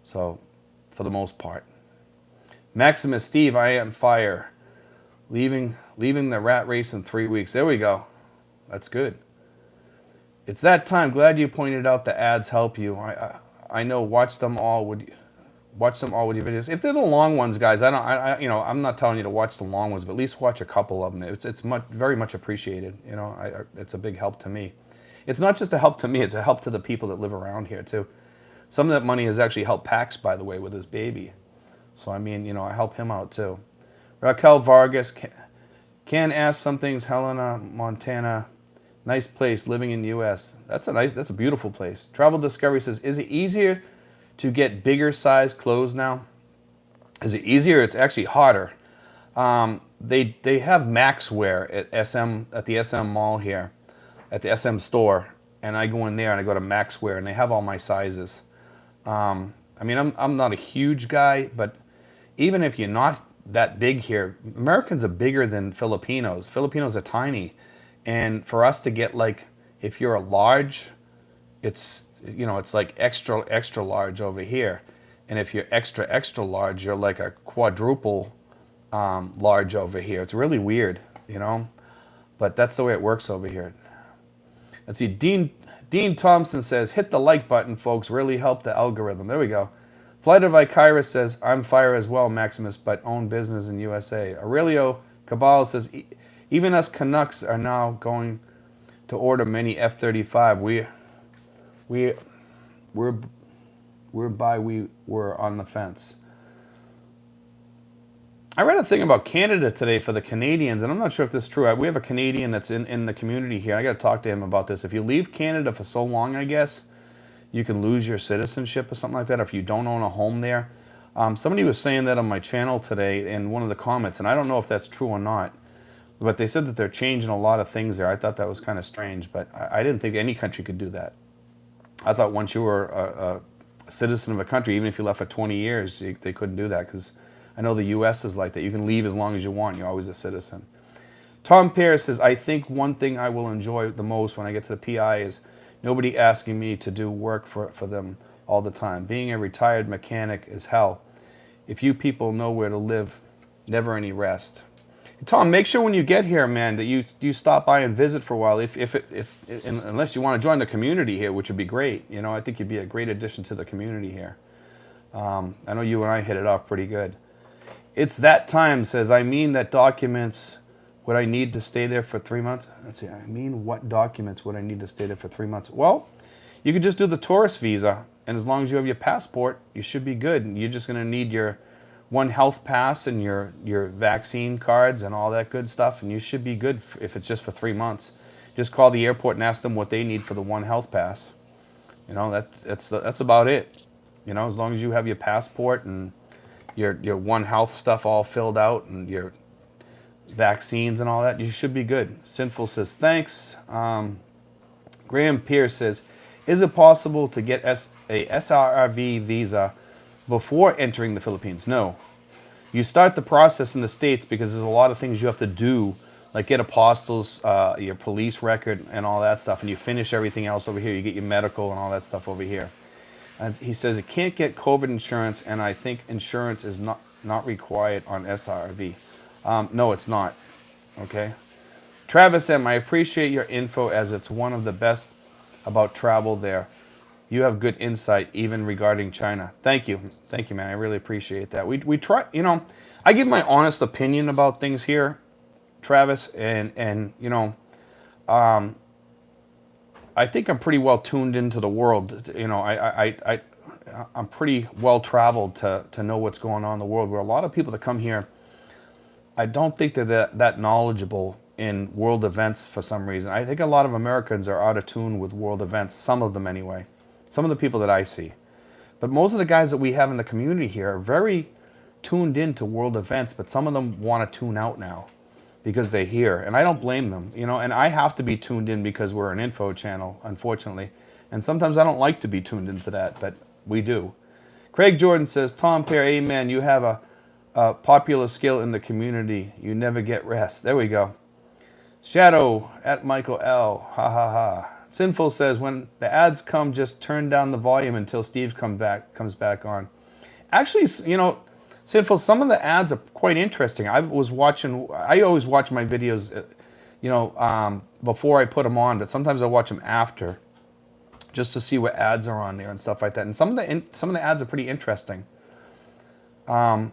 Speaker 1: So, for the most part. Maximus Steve, I am fire. Leaving the rat race in 3 weeks. There we go. That's good. It's that time. Glad you pointed out the ads help you. I know. Watch them all with your videos. If they're the long ones, guys, I'm not telling you to watch the long ones, but at least watch a couple of them. It's very much appreciated. You know, it's a big help to me. It's not just a help to me; it's a help to the people that live around here too. Some of that money has actually helped Pax, by the way, with his baby. So I mean, you know, I help him out too. Raquel Vargas, can ask some things. Helena, Montana, nice place. Living in the U.S. That's a beautiful place. Travel Discovery says, is it easier to get bigger size clothes now? Is it easier? It's actually harder. They have Max Wear at the SM Mall here, at the SM store, and I go in there and I go to Max Wear, and they have all my sizes. I mean, I'm not a huge guy, but even if you're not that big here, Americans are bigger than Filipinos. Filipinos are tiny, and for us to get, like, if you're a large, it's, you know, it's like extra large over here, and if you're extra large, you're like a quadruple large over here. It's really weird, you know, but that's the way it works over here. Let's see. Dean Thompson says, hit the like button, folks. Really help the algorithm. There we go. Flight of Icarus says, I'm fire as well, Maximus, but own business in USA. Aurelio Cabal says, even us Canucks are now going to order many F-35. We were on the fence. I read a thing about Canada today for the Canadians, and I'm not sure if this is true. We have a Canadian that's in the community here. I got to talk to him about this. If you leave Canada for so long, I guess, you can lose your citizenship or something like that if you don't own a home there. Somebody was saying that on my channel today in one of the comments, and I don't know if that's true or not, but they said that they're changing a lot of things there. I thought that was kind of strange, but I didn't think any country could do that. I thought once you were a citizen of a country, even if you left for 20 years, they couldn't do that, because I know the U.S. is like that. You can leave as long as you want. You're always a citizen. Tom Pierce says, I think one thing I will enjoy the most when I get to the PI is nobody asking me to do work for them all the time. Being a retired mechanic is hell. If you people know where to live, never any rest. Tom, make sure when you get here, man, that you stop by and visit for a while. Unless you want to join the community here, which would be great. You know, I think you'd be a great addition to the community here. I know you and I hit it off pretty good. It's that time says, I mean that documents would I need to stay there for 3 months? Let's see, I mean what documents would I need to stay there for 3 months? Well, you could just do the tourist visa, and as long as you have your passport, you should be good. And you're just going to need your One Health Pass and your vaccine cards and all that good stuff, and you should be good if it's just for 3 months. Just call the airport and ask them what they need for the One Health Pass. You know, that's about it. You know, as long as you have your passport and your One Health stuff all filled out and your vaccines and all that, you should be good. Sinful says, thanks. Graham Pierce says, is it possible to get a Srrv visa before entering the Philippines? No. You start the process in the States because there's a lot of things you have to do, like get apostles, your police record and all that stuff, and you finish everything else over here. You get your medical and all that stuff over here. And he says it can't get COVID insurance, and I think insurance is not required on Srrv. No, it's not. Okay. Travis M., I appreciate your info as it's one of the best about travel there. You have good insight even regarding China. Thank you. Thank you, man. I really appreciate that. We try, you know, I give my honest opinion about things here, Travis, and you know, I think I'm pretty well tuned into the world. You know, I'm pretty well traveled to know what's going on in the world, where a lot of people that come here, I don't think they're that knowledgeable in world events for some reason. I think a lot of Americans are out of tune with world events, some of them anyway. Some of the people that I see. But most of the guys that we have in the community here are very tuned into world events, but some of them want to tune out now because they're here. And I don't blame them, you know, and I have to be tuned in because we're an info channel, unfortunately. And sometimes I don't like to be tuned into that, but we do. Craig Jordan says, Tom Pear, amen, you have a popular skill in the community. You never get rest. There we go. Shadow at Michael L. Ha ha ha. Sinful says, when the ads come, just turn down the volume until Steve comes back on. Actually, you know, Sinful, some of the ads are quite interesting. I always watch my videos, you know, before I put them on, but sometimes I watch them after, just to see what ads are on there and stuff like that. And some of the ads are pretty interesting. Let's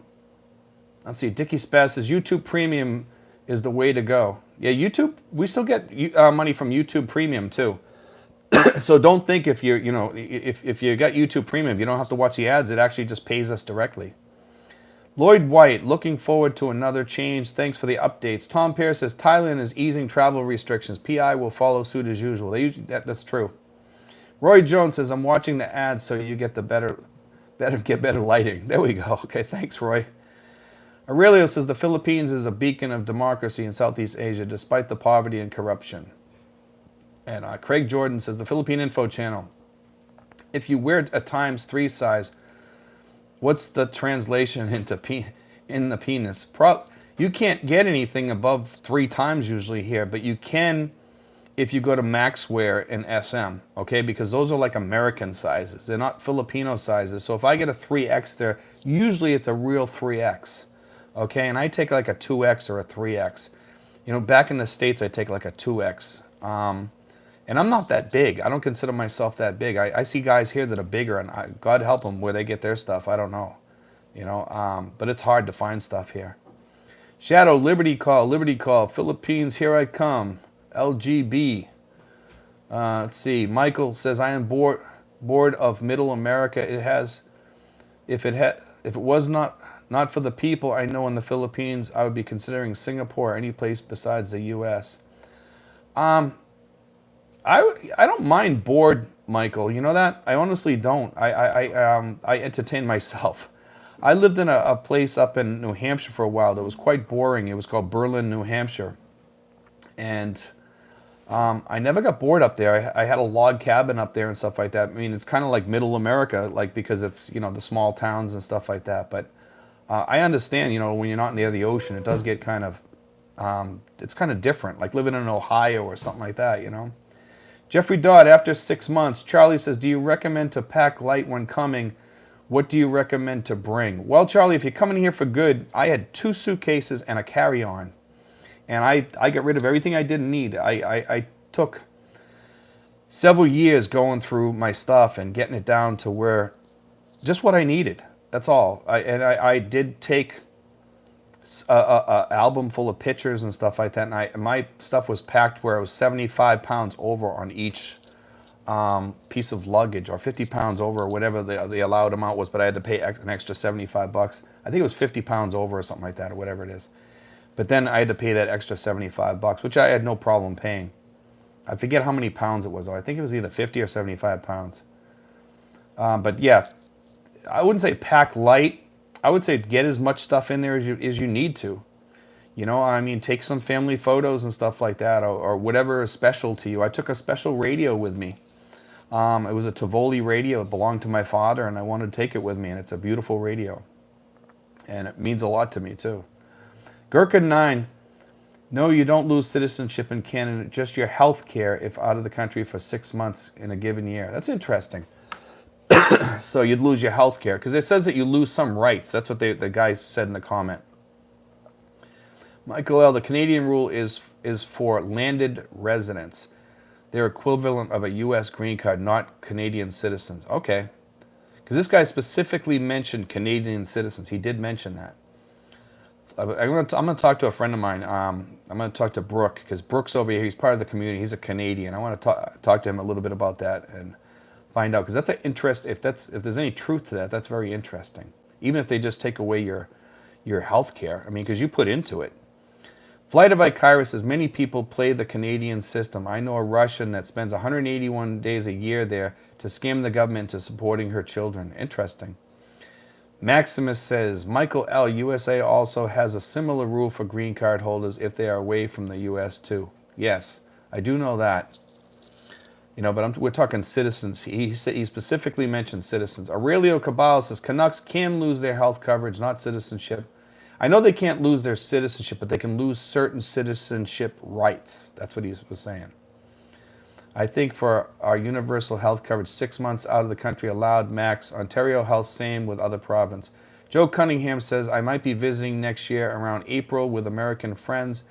Speaker 1: see. Dickie Spaz says YouTube Premium is the way to go. Yeah, YouTube. We still get money from YouTube Premium too. So don't think if you're, you know, if you got YouTube Premium, you don't have to watch the ads. It actually just pays us directly. Lloyd White, looking forward to another change. Thanks for the updates. Tom Pierce says Thailand is easing travel restrictions. PI will follow suit as usual. That's true. Roy Jones says, I'm watching the ads so you get the better lighting. There we go. Okay, thanks, Roy. Aurelio says the Philippines is a beacon of democracy in Southeast Asia despite the poverty and corruption. And Craig Jordan says the Philippine Info Channel. If you wear a ×3 size, what's the translation in the penis? You can't get anything above 3 times usually here, but you can if you go to Maxwear and SM, okay? Because those are like American sizes. They're not Filipino sizes. So if I get a 3X there, usually it's a real 3X, okay? And I take like a 2X or a 3X. You know, back in the States, I take like a 2X. And I'm not that big. I don't consider myself that big. I see guys here that are bigger, and God help them where they get their stuff. I don't know, you know. But it's hard to find stuff here. Shadow, Liberty Call, Philippines, here I come. LGB. Let's see. Michael says I am bored of Middle America. If it was not for the people I know in the Philippines, I would be considering Singapore or any place besides the U.S. I don't mind bored, Michael. You know that? I honestly don't. I entertain myself. I lived in a place up in New Hampshire for a while that was quite boring. It was called Berlin, New Hampshire, and I never got bored up there. I had a log cabin up there and stuff like that. I mean, it's kind of like middle America, like because it's the small towns and stuff like that. But I understand, when you're not near the ocean, it does get kind of it's kind of different, like living in Ohio or something like that. Jeffrey Dodd, after 6 months, Charlie says, do you recommend to pack light when coming? What do you recommend to bring? Well, Charlie, if you're coming here for good, I had 2 suitcases and a carry-on. And I got rid of everything I didn't need. I took several years going through my stuff and getting it down to where just what I needed. That's all. I did take a album full of pictures and stuff like that. And my stuff was packed where I was 75 pounds over on each piece of luggage, or 50 pounds over, or whatever the allowed amount was. But I had to pay an extra 75 bucks. I think it was 50 pounds over or something like that, or whatever it is. But then I had to pay that extra 75 bucks, which I had no problem paying. I forget how many pounds it was, though. I think it was either 50 or 75 pounds. But yeah, I wouldn't say pack light. I would say get as much stuff in there as you need to. I mean, take some family photos and stuff like that, or whatever is special to you. I took a special radio with me. It was a Tivoli radio. It belonged to my father, and I wanted to take it with me, and it's a beautiful radio. And it means a lot to me, too. Gurkha9, no, you don't lose citizenship in Canada, just your health care if out of the country for 6 months in a given year. That's interesting. So you'd lose your health care, because it says that you lose some rights. That's what the guy said in the comment. Michael L., the Canadian rule is for landed residents. They're equivalent of a U.S. green card, not Canadian citizens. Okay. Because this guy specifically mentioned Canadian citizens. He did mention that. I'm going to talk to a friend of mine. I'm going to talk to Brooke, because Brooke's over here. He's part of the community. He's a Canadian. I want to talk to him a little bit about that and find out, because that's an interest. If there's any truth to that, that's very interesting. Even if they just take away your health care. I mean, because you put into it. Flight of Icarus says, many people play the Canadian system. I know a Russian that spends 181 days a year there to scam the government into supporting her children. Interesting. Maximus says, Michael L., USA also has a similar rule for green card holders if they are away from the U.S. too. Yes, I do know that. But we're talking citizens. He specifically mentioned citizens. Aurelio Cabal says, Canucks can lose their health coverage, not citizenship. I know they can't lose their citizenship, but they can lose certain citizenship rights. That's what he was saying. I think for our universal health coverage, 6 months out of the country allowed max. Ontario Health, same with other province. Joe Cunningham says, I might be visiting next year around April with American friends.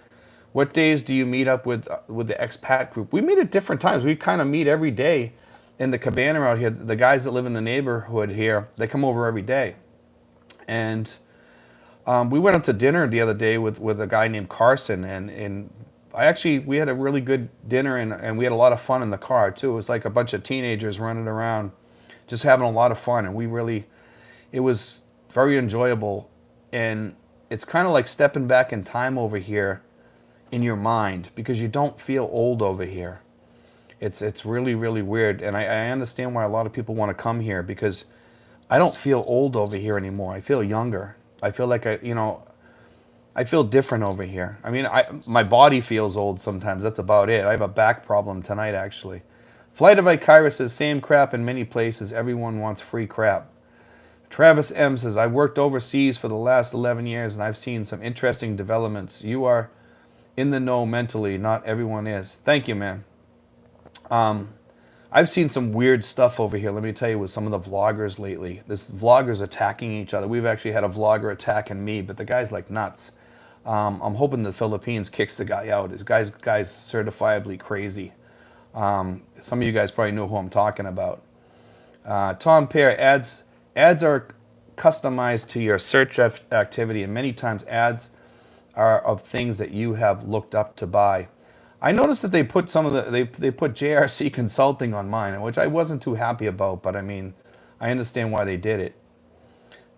Speaker 1: What days do you meet up with the Expat Group? We meet at different times. We kind of meet every day in the cabana out here. The guys that live in the neighborhood here, they come over every day. And we went out to dinner the other day with a guy named Carson, and we had a really good dinner, and we had a lot of fun in the car too. It was like a bunch of teenagers running around, just having a lot of fun, and it was very enjoyable. And it's kind of like stepping back in time over here in your mind, because you don't feel old over here. It's really, really weird, and I understand why a lot of people want to come here, because I don't feel old over here anymore. I feel younger. I feel like I feel different over here. I mean, my body feels old sometimes. That's about it. I have a back problem tonight, actually. Flight of Icarus says, same crap in many places. Everyone wants free crap. Travis M says, I worked overseas for the last 11 years, and I've seen some interesting developments. You are in the know mentally. Not everyone is. Thank you, man. I've seen some weird stuff over here, let me tell you, with some of the vloggers lately. This vloggers attacking each other. We've actually had a vlogger attacking me, but the guy's like nuts. I'm hoping the Philippines kicks the guy out. This guy's certifiably crazy. Some of you guys probably know who I'm talking about. Tom Pear, ads are customized to your search activity, and many times ads are of things that you have looked up to buy. I noticed that they put they put JRC Consulting on mine, which I wasn't too happy about, but I mean, I understand why they did it.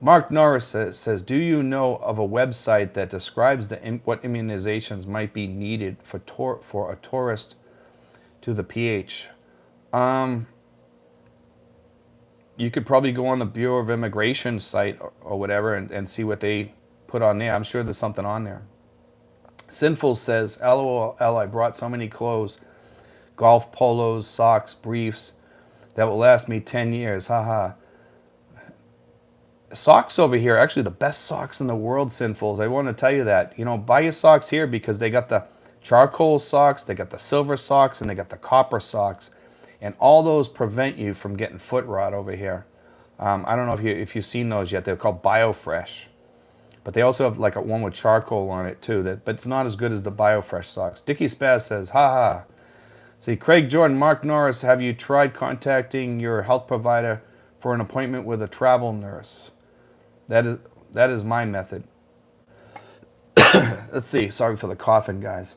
Speaker 1: Mark Norris says, do you know of a website that describes what immunizations might be needed for a tourist Do the pH. You could probably go on the Bureau of Immigration site or whatever and see what they put on there. I'm sure there's something on there. Sinful says, LOL, I brought so many clothes, golf polos, socks, briefs, that will last me 10 years. Haha. Socks over here are actually the best socks in the world, Sinfuls. I want to tell you that. You know, buy your socks here because they got the charcoal socks, they got the silver socks, and they got the copper socks. And all those prevent you from getting foot rot over here. I don't know if you've seen those yet. They're called BioFresh. But they also have like a one with charcoal on it too. But it's not as good as the BioFresh socks. Dickie Spaz says, haha. See, Craig Jordan, Mark Norris, have you tried contacting your health provider for an appointment with a travel nurse? That is my method. Let's see. Sorry for the coughing, guys.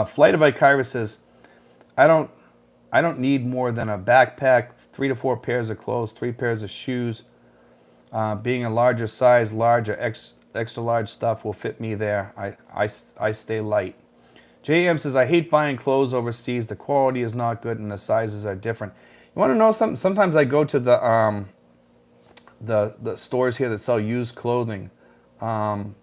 Speaker 1: Flight of Icarus says, I don't need more than a backpack, 3 to 4 pairs of clothes, 3 pairs of shoes. Being a larger size, larger, extra large stuff will fit me there. I stay light. JM says, I hate buying clothes overseas. The quality is not good and the sizes are different. You want to know something? Sometimes I go to the stores here that sell used clothing. And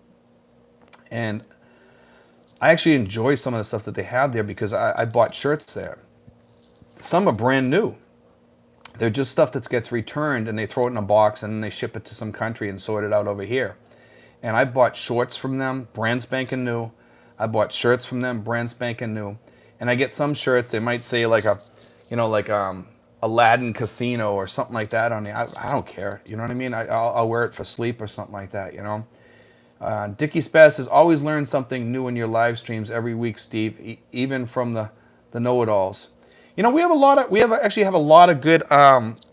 Speaker 1: I actually enjoy some of the stuff that they have there because I bought shirts there. Some are brand new. They're just stuff that gets returned and they throw it in a box and then they ship it to some country and sort it out over here. And I bought shorts from them, brand spanking new. I bought shirts from them, brand spanking new. And I get some shirts, they might say like Aladdin Casino or something like that on there. I don't care, you know what I mean? I'll wear it for sleep or something like that, you know? Dickie Spaz says, always learn something new in your live streams every week, Steve, even from the know-it-alls. You know, we actually have a lot of good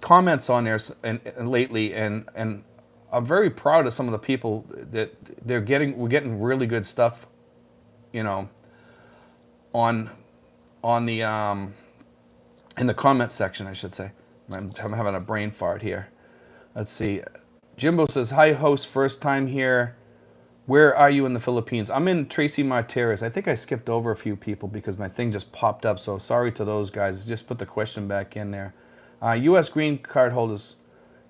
Speaker 1: comments on there and lately, and I'm very proud of some of the people that we're getting really good stuff, you know, on the in the comment section, I should say. I'm having a brain fart here. Let's see. Jimbo says, hi, host, first time here. Where are you in the Philippines? I'm in Tracy Martirez. I think I skipped over a few people because my thing just popped up. So sorry to those guys. Just put the question back in there. U.S. green card holders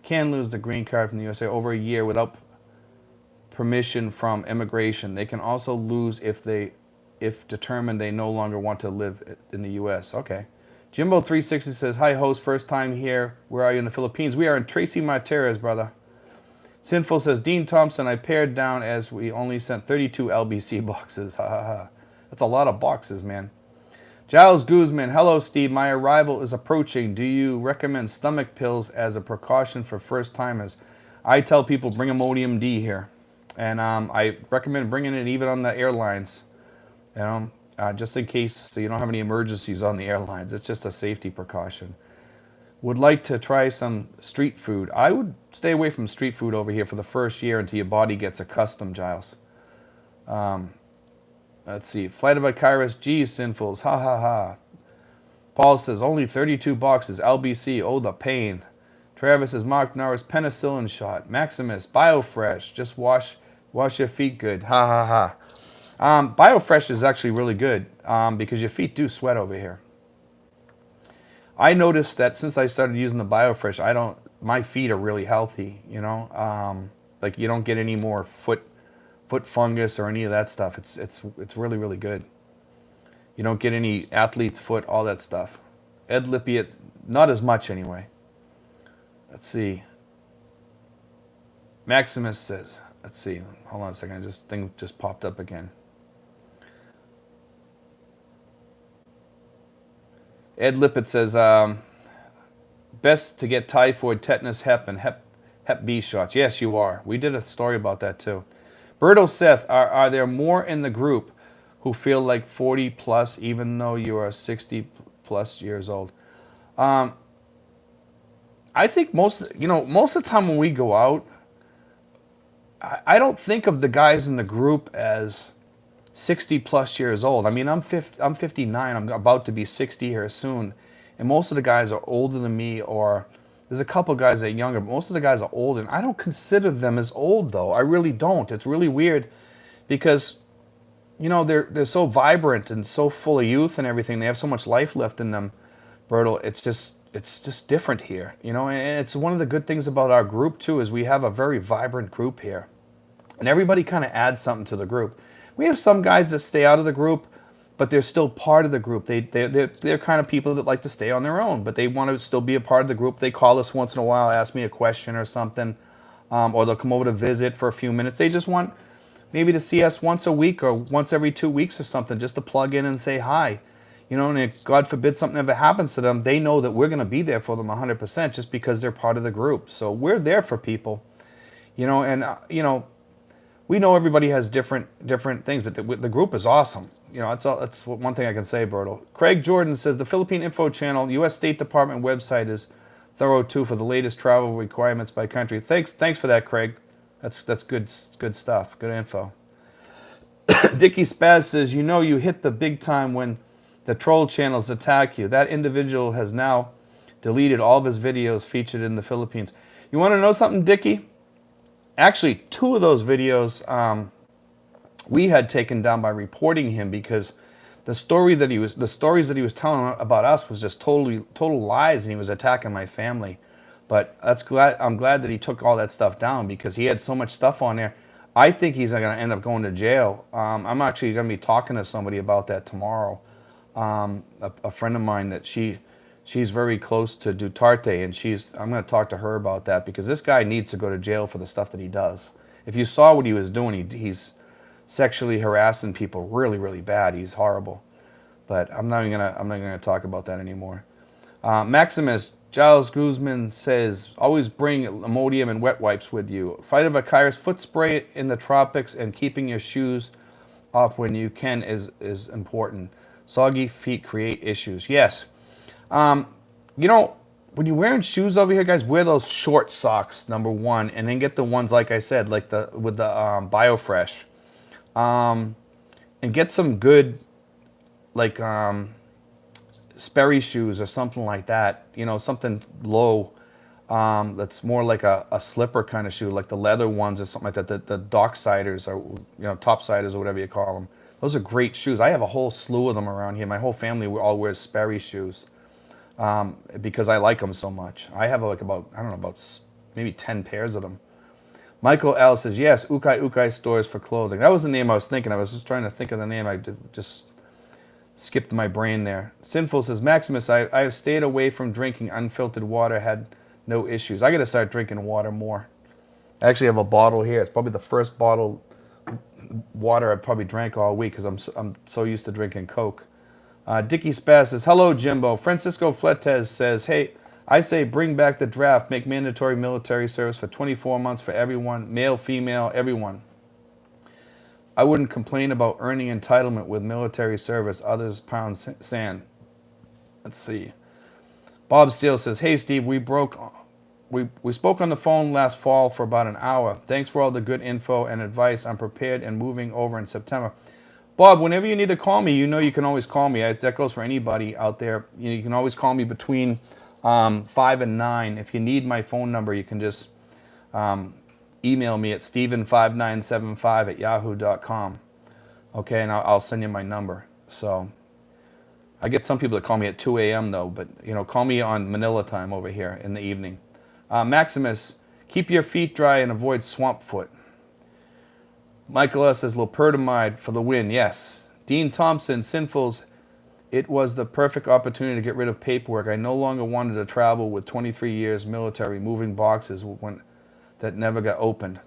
Speaker 1: can lose the green card from the USA over a year without permission from immigration. They can also lose if determined they no longer want to live in the U.S. Okay. Jimbo360 says, hi, host. First time here. Where are you in the Philippines? We are in Tracy Martirez, brother. Sinful says, Dean Thompson, I pared down as we only sent 32 LBC boxes. Ha ha ha. That's a lot of boxes, man. Giles Guzman, hello, Steve. My arrival is approaching. Do you recommend stomach pills as a precaution for first-timers? I tell people bring Imodium D here. And I recommend bringing it even on the airlines, you know, just in case so you don't have any emergencies on the airlines. It's just a safety precaution. Would like to try some street food. I would stay away from street food over here for the first year until your body gets accustomed, Giles. Let's see. Flight of Icarus, geez, Sinfuls. Ha ha ha. Paul says, only 32 boxes. LBC, oh, the pain. Travis says, Mark Norris, penicillin shot. Maximus, BioFresh, just wash your feet good. Ha ha ha. BioFresh is actually really good because your feet do sweat over here. I noticed that since I started using the BioFresh, my feet are really healthy, you know? Like you don't get any more foot fungus or any of that stuff. It's really, really good. You don't get any athlete's foot, all that stuff. Ed Lippy, not as much anyway. Let's see. Maximus says, let's see, hold on a second, thing just popped up again. Ed Lippett says, best to get typhoid, tetanus, hep, and hep B shots. Yes, you are. We did a story about that too. Berto Seth, are there more in the group who feel like 40 plus even though you are 60 plus years old? I think most of the time when we go out, I don't think of the guys in the group as 60 plus years old. I mean, I'm 59. I'm about to be 60 here soon. And most of the guys are older than me, or there's a couple guys that are younger, but most of the guys are older. And I don't consider them as old, though. I really don't. It's really weird because, they're so vibrant and so full of youth and everything. They have so much life left in them, Bertel. It's just different here, and it's one of the good things about our group too is we have a very vibrant group here, and everybody kind of adds something to the group. We have some guys that stay out of the group, but they're still part of the group. They're kind of people that like to stay on their own, but they want to still be a part of the group. They call us once in a while, ask me a question or something, or they'll come over to visit for a few minutes. They just want maybe to see us once a week or once every 2 weeks or something, just to plug in and say hi. And if God forbid something ever happens to them, they know that we're going to be there for them 100% just because they're part of the group. So we're there for people, and we know everybody has different things, but the group is awesome. That's one thing I can say, Bertel. Craig Jordan says the Philippine Info Channel, U.S. State Department website is thorough too for the latest travel requirements by country. Thanks for that, Craig. That's good stuff. Good info. Dickie Spaz says, you hit the big time when the troll channels attack you. That individual has now deleted all of his videos featured in the Philippines. You want to know something, Dickie? Actually, 2 of those videos we had taken down by reporting him because the stories that he was telling about us was just total lies, and he was attacking my family. But I'm glad that he took all that stuff down because he had so much stuff on there. I think he's going to end up going to jail. I'm actually going to be talking to somebody about that tomorrow. A friend of mine that she's very close to Duterte, and I'm going to talk to her about that because this guy needs to go to jail for the stuff that he does. If you saw what he was doing, he's sexually harassing people really, really bad. He's horrible. But I'm not gonna talk about that anymore. Maximus Giles Guzman says, always bring Imodium and wet wipes with you. Phytovirus foot spray in the tropics and keeping your shoes off when you can is important. Soggy feet create issues. Yes. When you're wearing shoes over here, guys, wear those short socks, number one, and then get the ones, like I said, with the BioFresh. And get some good, like, Sperry shoes or something like that. Something low, that's more like a slipper kind of shoe, like the leather ones or something like that. The docksiders or, topsiders or whatever you call them. Those are great shoes. I have a whole slew of them around here. My whole family all wears Sperry shoes because I like them so much. I have about maybe 10 pairs of them. Michael L. says, yes, Ukai Ukai stores for clothing. That was the name I was thinking. I was just trying to think of the name. I just skipped my brain there. Sinful says, Maximus, I have stayed away from drinking unfiltered water, had no issues. I got to start drinking water more. I actually have a bottle here. It's probably the first bottle water I've probably drank all week because I'm so used to drinking Coke. Dickie Spaz says, hello, Jimbo. Francisco Fletes says, hey, I say bring back the draft, make mandatory military service for 24 months for everyone, male, female, everyone. I wouldn't complain about earning entitlement with military service, others pound sand. Let's see. Bob Steele says, hey, Steve, we spoke on the phone last fall for about an hour. Thanks for all the good info and advice. I'm prepared and moving over in September. Bob, whenever you need to call me, you can always call me. That goes for anybody out there. You can always call me between 5 and 9. If you need my phone number, you can just email me at steven5975@yahoo.com. Okay, and I'll send you my number. So I get some people that call me at 2 a.m. though, but call me on Manila time over here in the evening. Maximus, keep your feet dry and avoid swamp foot. Michael S. says, Lopertomide for the win. Yes. Dean Thompson, Sinfuls, it was the perfect opportunity to get rid of paperwork. I no longer wanted to travel with 23 years military, moving boxes that never got opened.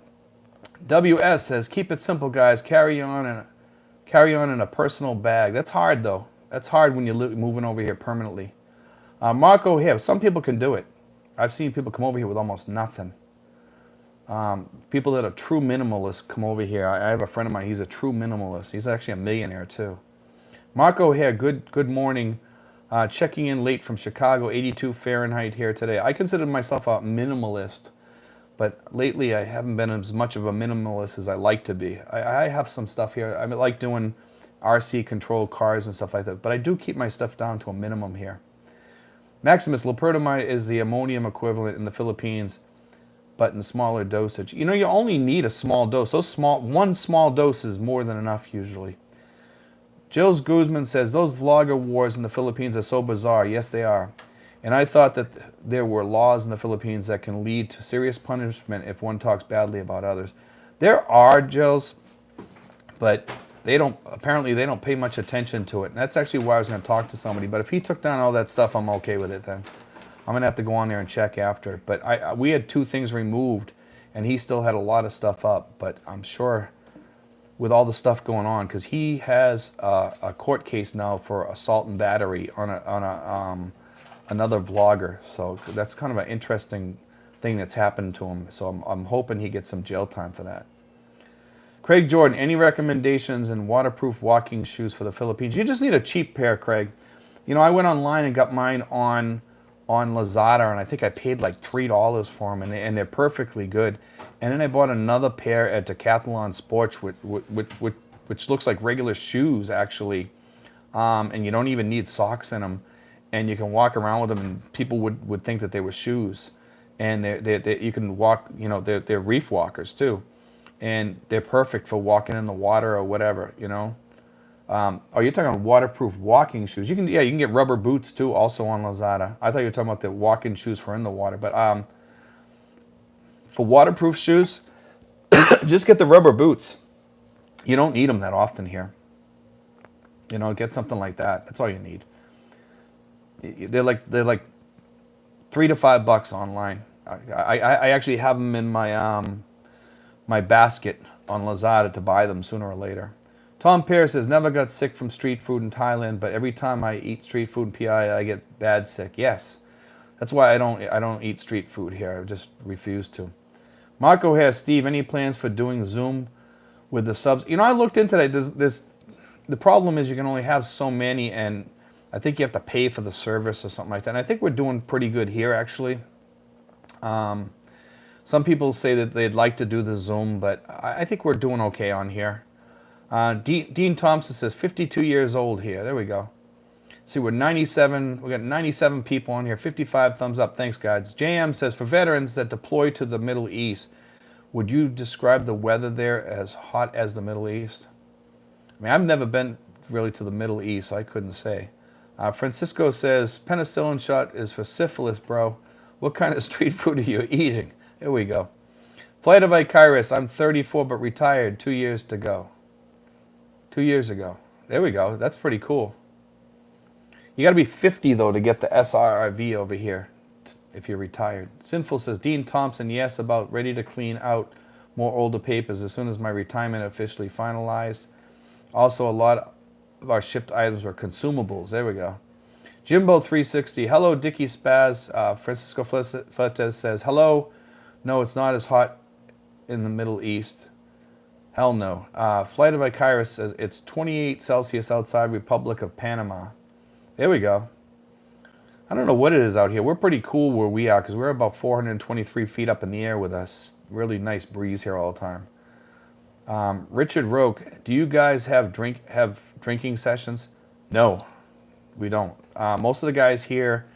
Speaker 1: WS says, keep it simple, guys. Carry on in a personal bag. That's hard, though. That's hard when you're moving over here permanently. Marco here, some people can do it. I've seen people come over here with almost nothing. People that are true minimalists come over here. I have a friend of mine, he's a true minimalist. He's actually a millionaire, too. Marco here, good morning. Checking in late from Chicago, 82 Fahrenheit here today. I consider myself a minimalist, but lately I haven't been as much of a minimalist as I like to be. I have some stuff here. I like doing RC controlled cars and stuff like that, but I do keep my stuff down to a minimum here. Maximus, loperamide is the ammonium equivalent in the Philippines, but in smaller dosage. You only need a small dose. One small dose is more than enough usually. Jills Guzman says, those vlogger wars in the Philippines are so bizarre. Yes, they are. And I thought that there were laws in the Philippines that can lead to serious punishment if one talks badly about others. There are, Jills, but apparently they don't pay much attention to it. And that's actually why I was going to talk to somebody. But if he took down all that stuff, I'm okay with it then. I'm going to have to go on there and check after. But we had 2 things removed, and he still had a lot of stuff up. But I'm sure with all the stuff going on, because he has a court case now for assault and battery on another vlogger. So that's kind of an interesting thing that's happened to him. So I'm hoping he gets some jail time for that. Craig Jordan, any recommendations in waterproof walking shoes for the Philippines? You just need a cheap pair, Craig. You know, I went online and got mine on Lazada, and I think I paid like $3 for them, and they're perfectly good. And then I bought another pair at Decathlon Sports, which looks like regular shoes, actually. And you don't even need socks in them. And you can walk around with them, and people would think that they were shoes. And you can walk, you know, they're reef walkers, too. And they're perfect for walking in the water or whatever, you know. Oh, you're talking waterproof walking shoes. You can get rubber boots, too, also on Lazada. I thought you were talking about the walking shoes for in the water. But for waterproof shoes, just get the rubber boots. You don't need them that often here. You know, get something like that. That's all you need. They're like $3 to $5 online. I actually have them in my basket on Lazada to buy them sooner or later. Tom Pierce says, never got sick from street food in Thailand, but every time I eat street food in PI, I get bad sick. Yes, that's why I don't eat street food here. I just refuse to. Marco has, Steve, any plans for doing Zoom with the subs? You know, I looked into that. The problem is you can only have so many, and I think you have to pay for the service or something like that. And I think we're doing pretty good here, actually. Some people say that they'd like to do the Zoom, but I think we're doing okay on here. Dean Thompson says, 52 years old here. There we go. See, we're 97. We got 97 people on here. 55 thumbs up. Thanks, guys. JM says, for veterans that deploy to the Middle East, would you describe the weather there as hot as the Middle East? I mean, I've never been really to the Middle East, so I couldn't say. Francisco says, penicillin shot is for syphilis, bro. What kind of street food are you eating? Here we go. Flight of Icarus, I'm 34 but retired, 2 years to go. 2 years ago. There we go. That's pretty cool. You got to be 50, though, to get the SRRV over here if you're retired. Sinful says, Dean Thompson, yes, about ready to clean out more older papers as soon as my retirement officially finalized. Also, a lot of our shipped items were consumables. There we go. Jimbo360, hello, Dickie Spaz. Francisco Fletes says, hello. No, it's not as hot in the Middle East. Hell no. Flight of Icarus says, it's 28 Celsius outside Republic of Panama. There we go. I don't know what it is out here. We're pretty cool where we are because we're about 423 feet up in the air with a really nice breeze here all the time. Richard Roque, do you guys have drinking sessions? No, we don't. Most of the guys here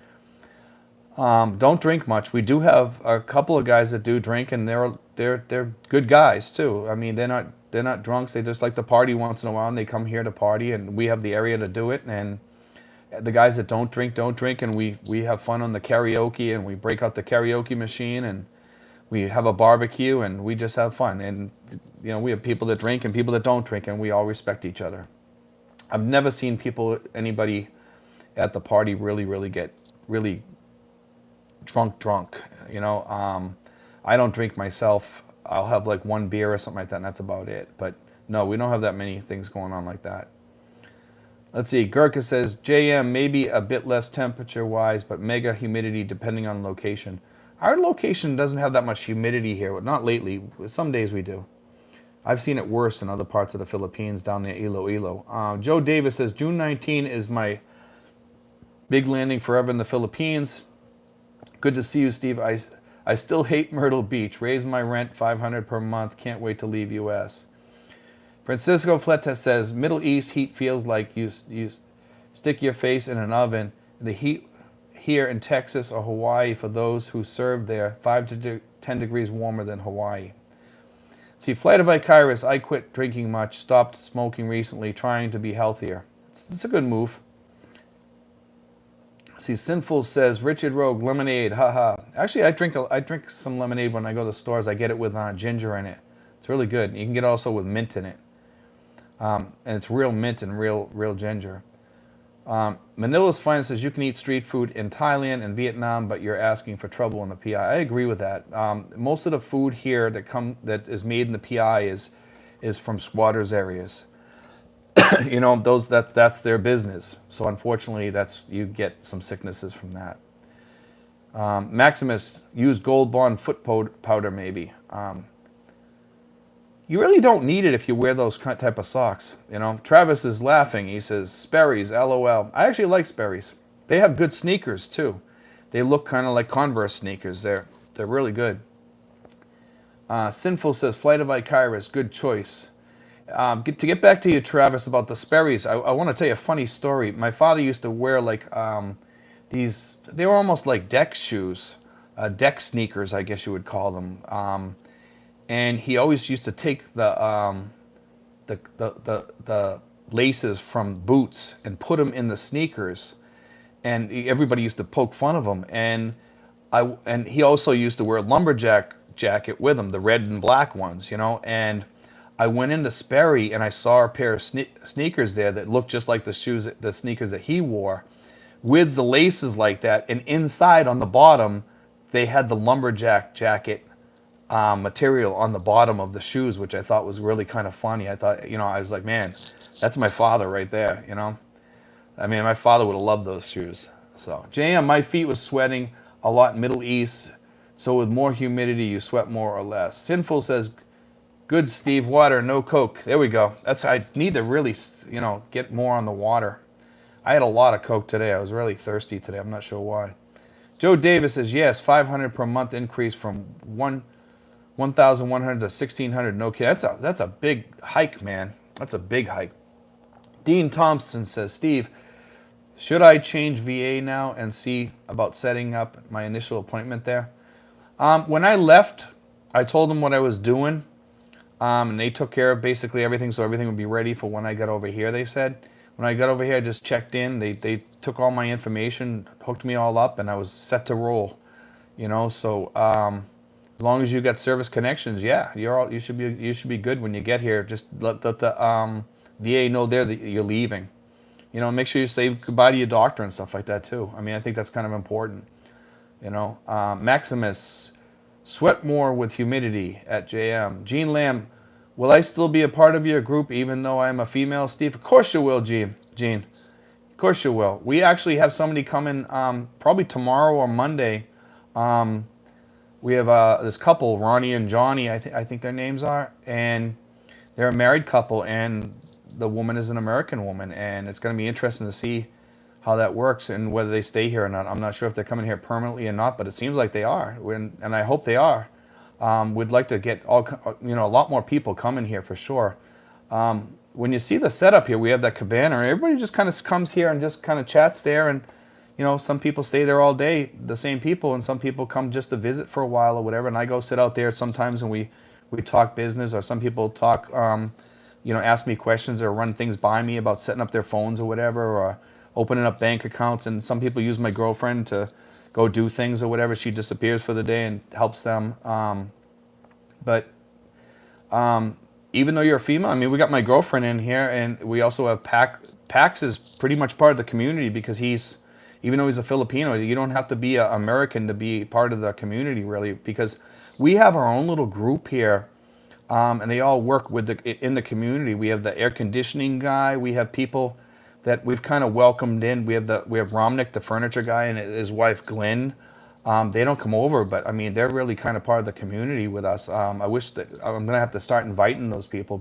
Speaker 1: don't drink much. We do have a couple of guys that do drink, and they're good guys too. I mean, they're not drunks. They just like to party once in a while, and they come here to party, and we have the area to do it. And the guys that don't drink, and we have fun on the karaoke, and we break out the karaoke machine, and we have a barbecue, and we just have fun. And you know, we have people that drink and people that don't drink, and we all respect each other. I've never seen anybody at the party really get really drunk. You know, I don't drink myself. I'll have like one beer or something like that, and that's about it. But no, we don't have that many things going on like that. Let's see, Gurkha says, JM, maybe a bit less temperature-wise, but mega humidity depending on location. Our location doesn't have that much humidity here. Not lately. Some days we do. I've seen it worse in other parts of the Philippines, down near Iloilo. Joe Davis says, June 19 is my big landing forever in the Philippines. Good to see you, Steve. I still hate Myrtle Beach. Raise my rent, $500 per month. Can't wait to leave U.S. Francisco Fletes says, Middle East heat feels like you stick your face in an oven. The heat here in Texas or Hawaii, for those who serve there, 5 to 10 degrees warmer than Hawaii. See, Flight of Icarus, I quit drinking much, stopped smoking recently, trying to be healthier. It's a good move. See, Sinful says, Richard Rogue, lemonade, haha. Actually, I drink some lemonade when I go to the stores. I get it with ginger in it. It's really good. You can get it also with mint in it. And it's real mint and real ginger. Manila's Finest says, you can eat street food in Thailand and Vietnam, but you're asking for trouble in the PI. I agree with that. Most of the food here that is made in the PI is from squatters areas. That's their business. So unfortunately, you get some sicknesses from that. Maximus, use Gold Bond foot powder maybe. You really don't need it if you wear those type of socks. Travis is laughing. He says, Sperry's, LOL. I actually like Sperry's. They have good sneakers too. They look kind of like Converse sneakers. They're really good. Sinful says, Flight of Icarus, good choice. To get back to you, Travis, about the Sperry's, I want to tell you a funny story. My father used to wear like these, they were almost like deck shoes, deck sneakers, I guess you would call them. And he always used to take the laces from boots and put them in the sneakers, and everybody used to poke fun of him. And he also used to wear a lumberjack jacket with him, the red and black ones, And I went into Sperry and I saw a pair of sneakers there that looked just like the sneakers that he wore, with the laces like that. And inside on the bottom, they had the lumberjack jacket material on the bottom of the shoes, which I thought was really kind of funny. I thought, I was like, man, that's my father right there, I mean, my father would have loved those shoes. So, JM, my feet was sweating a lot in Middle East, so with more humidity, you sweat more or less. Sinful says, good, Steve, water, no Coke. There we go. I need to really, get more on the water. I had a lot of Coke today. I was really thirsty today. I'm not sure why. Joe Davis says, yes, 500 per month increase from 1,100 to 1,600. No kidding. That's a big hike, man. That's a big hike. Dean Thompson says, Steve, should I change VA now and see about setting up my initial appointment there? When I left, I told them what I was doing, and they took care of basically everything, so everything would be ready for when I got over here, they said. When I got over here, I just checked in. They took all my information, hooked me all up, and I was set to roll. So as long as you got service connections, yeah, you should be good when you get here. Just let the VA know there that you're leaving. Make sure you say goodbye to your doctor and stuff like that too. I mean, I think that's kind of important. Maximus, sweat more with humidity at JM. Gene Lamb, will I still be a part of your group even though I'm a female, Steve? Of course you will, Gene. Of course you will. We actually have somebody coming probably tomorrow or Monday. We have this couple, Ronnie and Johnny, I think their names are, and they're a married couple, and the woman is an American woman, and it's going to be interesting to see how that works and whether they stay here or not. I'm not sure if they're coming here permanently or not, but it seems like they are, and I hope they are. We'd like to get a lot more people coming here for sure. When you see the setup here, we have that cabana. Everybody just kind of comes here and just kind of chats there, and some people stay there all day, the same people, and some people come just to visit for a while or whatever. And I go sit out there sometimes and we talk business, or some people talk, ask me questions or run things by me about setting up their phones or whatever, or opening up bank accounts. And some people use my girlfriend to go do things or whatever. She disappears for the day and helps them. But even though you're a female, I mean, we got my girlfriend in here, and we also have Pax is pretty much part of the community because even though he's a Filipino, you don't have to be an American to be part of the community, really, because we have our own little group here, and they all work in the community. We have the air conditioning guy. We have people that we've kind of welcomed in. We have Romnick, the furniture guy, and his wife Glenn. They don't come over, but I mean, they're really kind of part of the community with us. I wish that I'm going to have to start inviting those people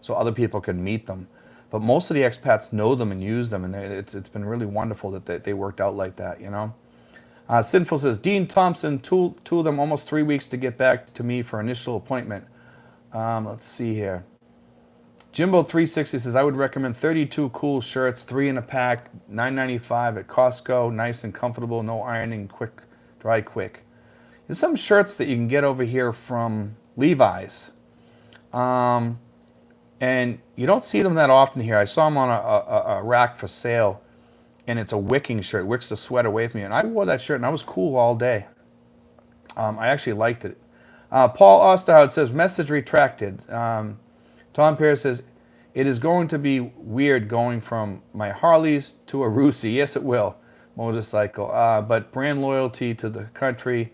Speaker 1: so other people can meet them. But most of the expats know them and use them, and it's been really wonderful that they worked out like that, Sinful says, Dean Thompson, two of them almost 3 weeks to get back to me for initial appointment. Let's see here. Jimbo360 says, I would recommend 32 cool shirts, 3 in a pack, $9.95 at Costco, nice and comfortable, no ironing, dry quick. There's some shirts that you can get over here from Levi's. And you don't see them that often here. I saw them on a rack for sale, and it's a wicking shirt. It wicks the sweat away from you. And I wore that shirt, and I was cool all day. I actually liked it. Paul Osterhout says, message retracted. Tom Pierce says, it is going to be weird going from my Harleys to a Rusi. Yes, it will. Motorcycle. But brand loyalty to the country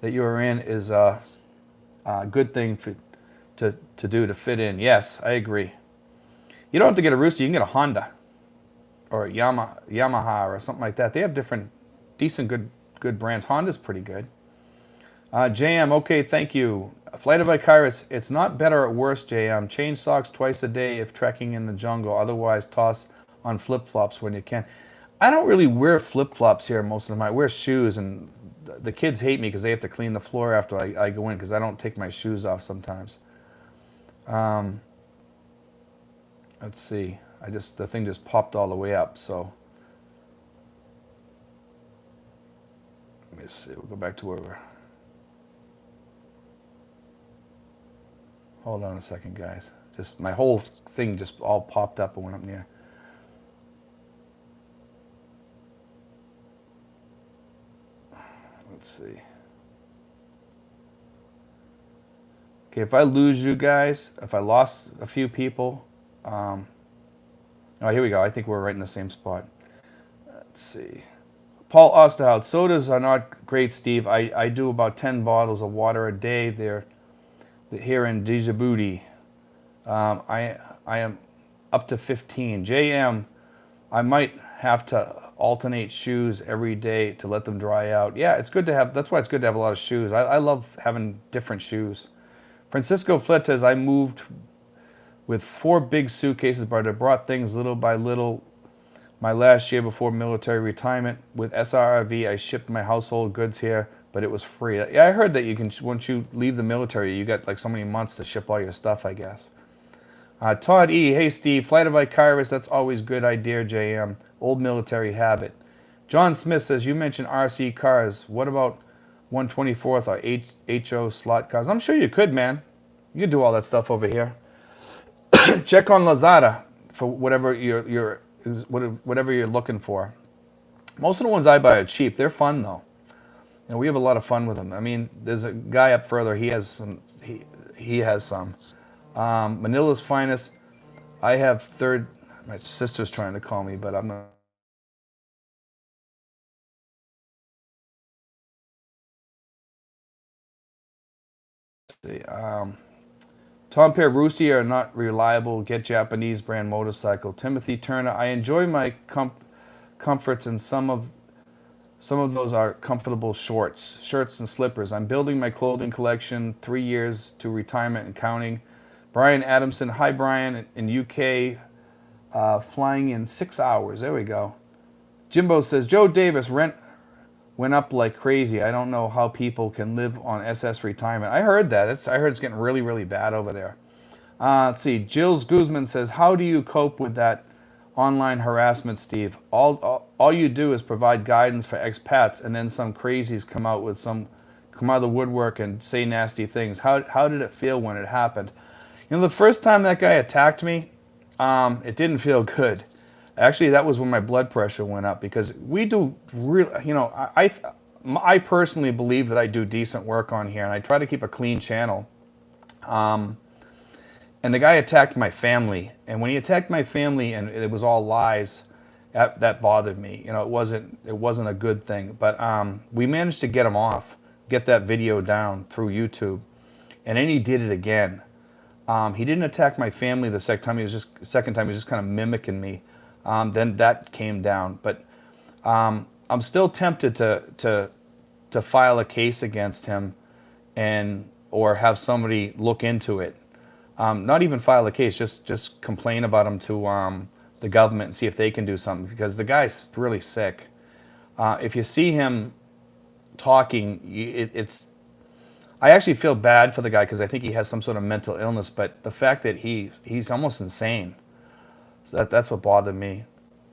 Speaker 1: that you are in is a good thing to do to fit in. Yes, I agree. You don't have to get a Rusi. You can get a Honda or a Yamaha or something like that. They have different, decent, good brands. Honda's pretty good. JM, okay, thank you. Flight of Icarus, it's not better or worse, JM. Change socks twice a day if trekking in the jungle. Otherwise, toss on flip-flops when you can. I don't really wear flip-flops here most of the time. I wear shoes, and the kids hate me because they have to clean the floor after I go in because I don't take my shoes off sometimes. Let's see. The thing just popped all the way up, so. Let me see. We'll go back to where we're. Hold on a second, guys. Just my whole thing just all popped up and went up near. Let's see. Okay, if I lose you guys, if I lost a few people, oh, here we go. I think we're right in the same spot. Let's see. Paul Osterhout, sodas are not great, Steve. I do about 10 bottles of water a day. They're here in Djibouti. I am up to 15. JM, I might have to alternate shoes every day to let them dry out. Yeah, it's good to have, that's why it's good to have a lot of shoes. I love having different shoes. Francisco Fletes, I moved with 4 big suitcases, but I brought things little by little. My last year before military retirement with SRRV, I shipped my household goods here, but it was free. Yeah, I heard that you can, once you leave the military, you got like so many months to ship all your stuff, I guess. Todd E, hey Steve, Flight of Icarus, that's always good idea, JM. Old military habit. John Smith says, you mentioned RC cars. What about 124th or HO slot cars? I'm sure you could, man. You could do all that stuff over here. Check on Lazada for whatever whatever you're looking for. Most of the ones I buy are cheap. They're fun though. And we have a lot of fun with them. I mean, there's a guy up further. He has some. He has some. Manila's finest. I have third. My sister's trying to call me, but I'm not. Let's see. Tom Pierre Rusi are not reliable. Get Japanese brand motorcycle. Timothy Turner. I enjoy my comforts, and some of those are comfortable shirts and slippers. I'm building my clothing collection. 3 years to retirement and counting. Brian Adamson. Hi, Brian, in UK. Flying in 6 hours. There we go. Jimbo says, Joe Davis, rent went up like crazy. I don't know how people can live on SS retirement. I heard that. I heard it's getting really, really bad over there. Let's see. Jills Guzman says, how do you cope with that online harassment, Steve? All you do is provide guidance for expats, and then some crazies come out of the woodwork and say nasty things. How did it feel when it happened? You know, the first time that guy attacked me, it didn't feel good. Actually, that was when my blood pressure went up, because we do real, you know, I personally believe that I do decent work on here, and I try to keep a clean channel. And the guy attacked my family, and when he attacked my family and it was all lies, that bothered me. You know, it wasn't a good thing. But we managed to get him off, get that video down through YouTube, and then he did it again. He didn't attack my family the second time. He was just kind of mimicking me. Then that came down, but I'm still tempted to file a case against him, or have somebody look into it. Not even file a case, just complain about him to the government and see if they can do something, because the guy's really sick. If you see him talking, I actually feel bad for the guy, because I think he has some sort of mental illness, but the fact that he's almost insane. So that's what bothered me.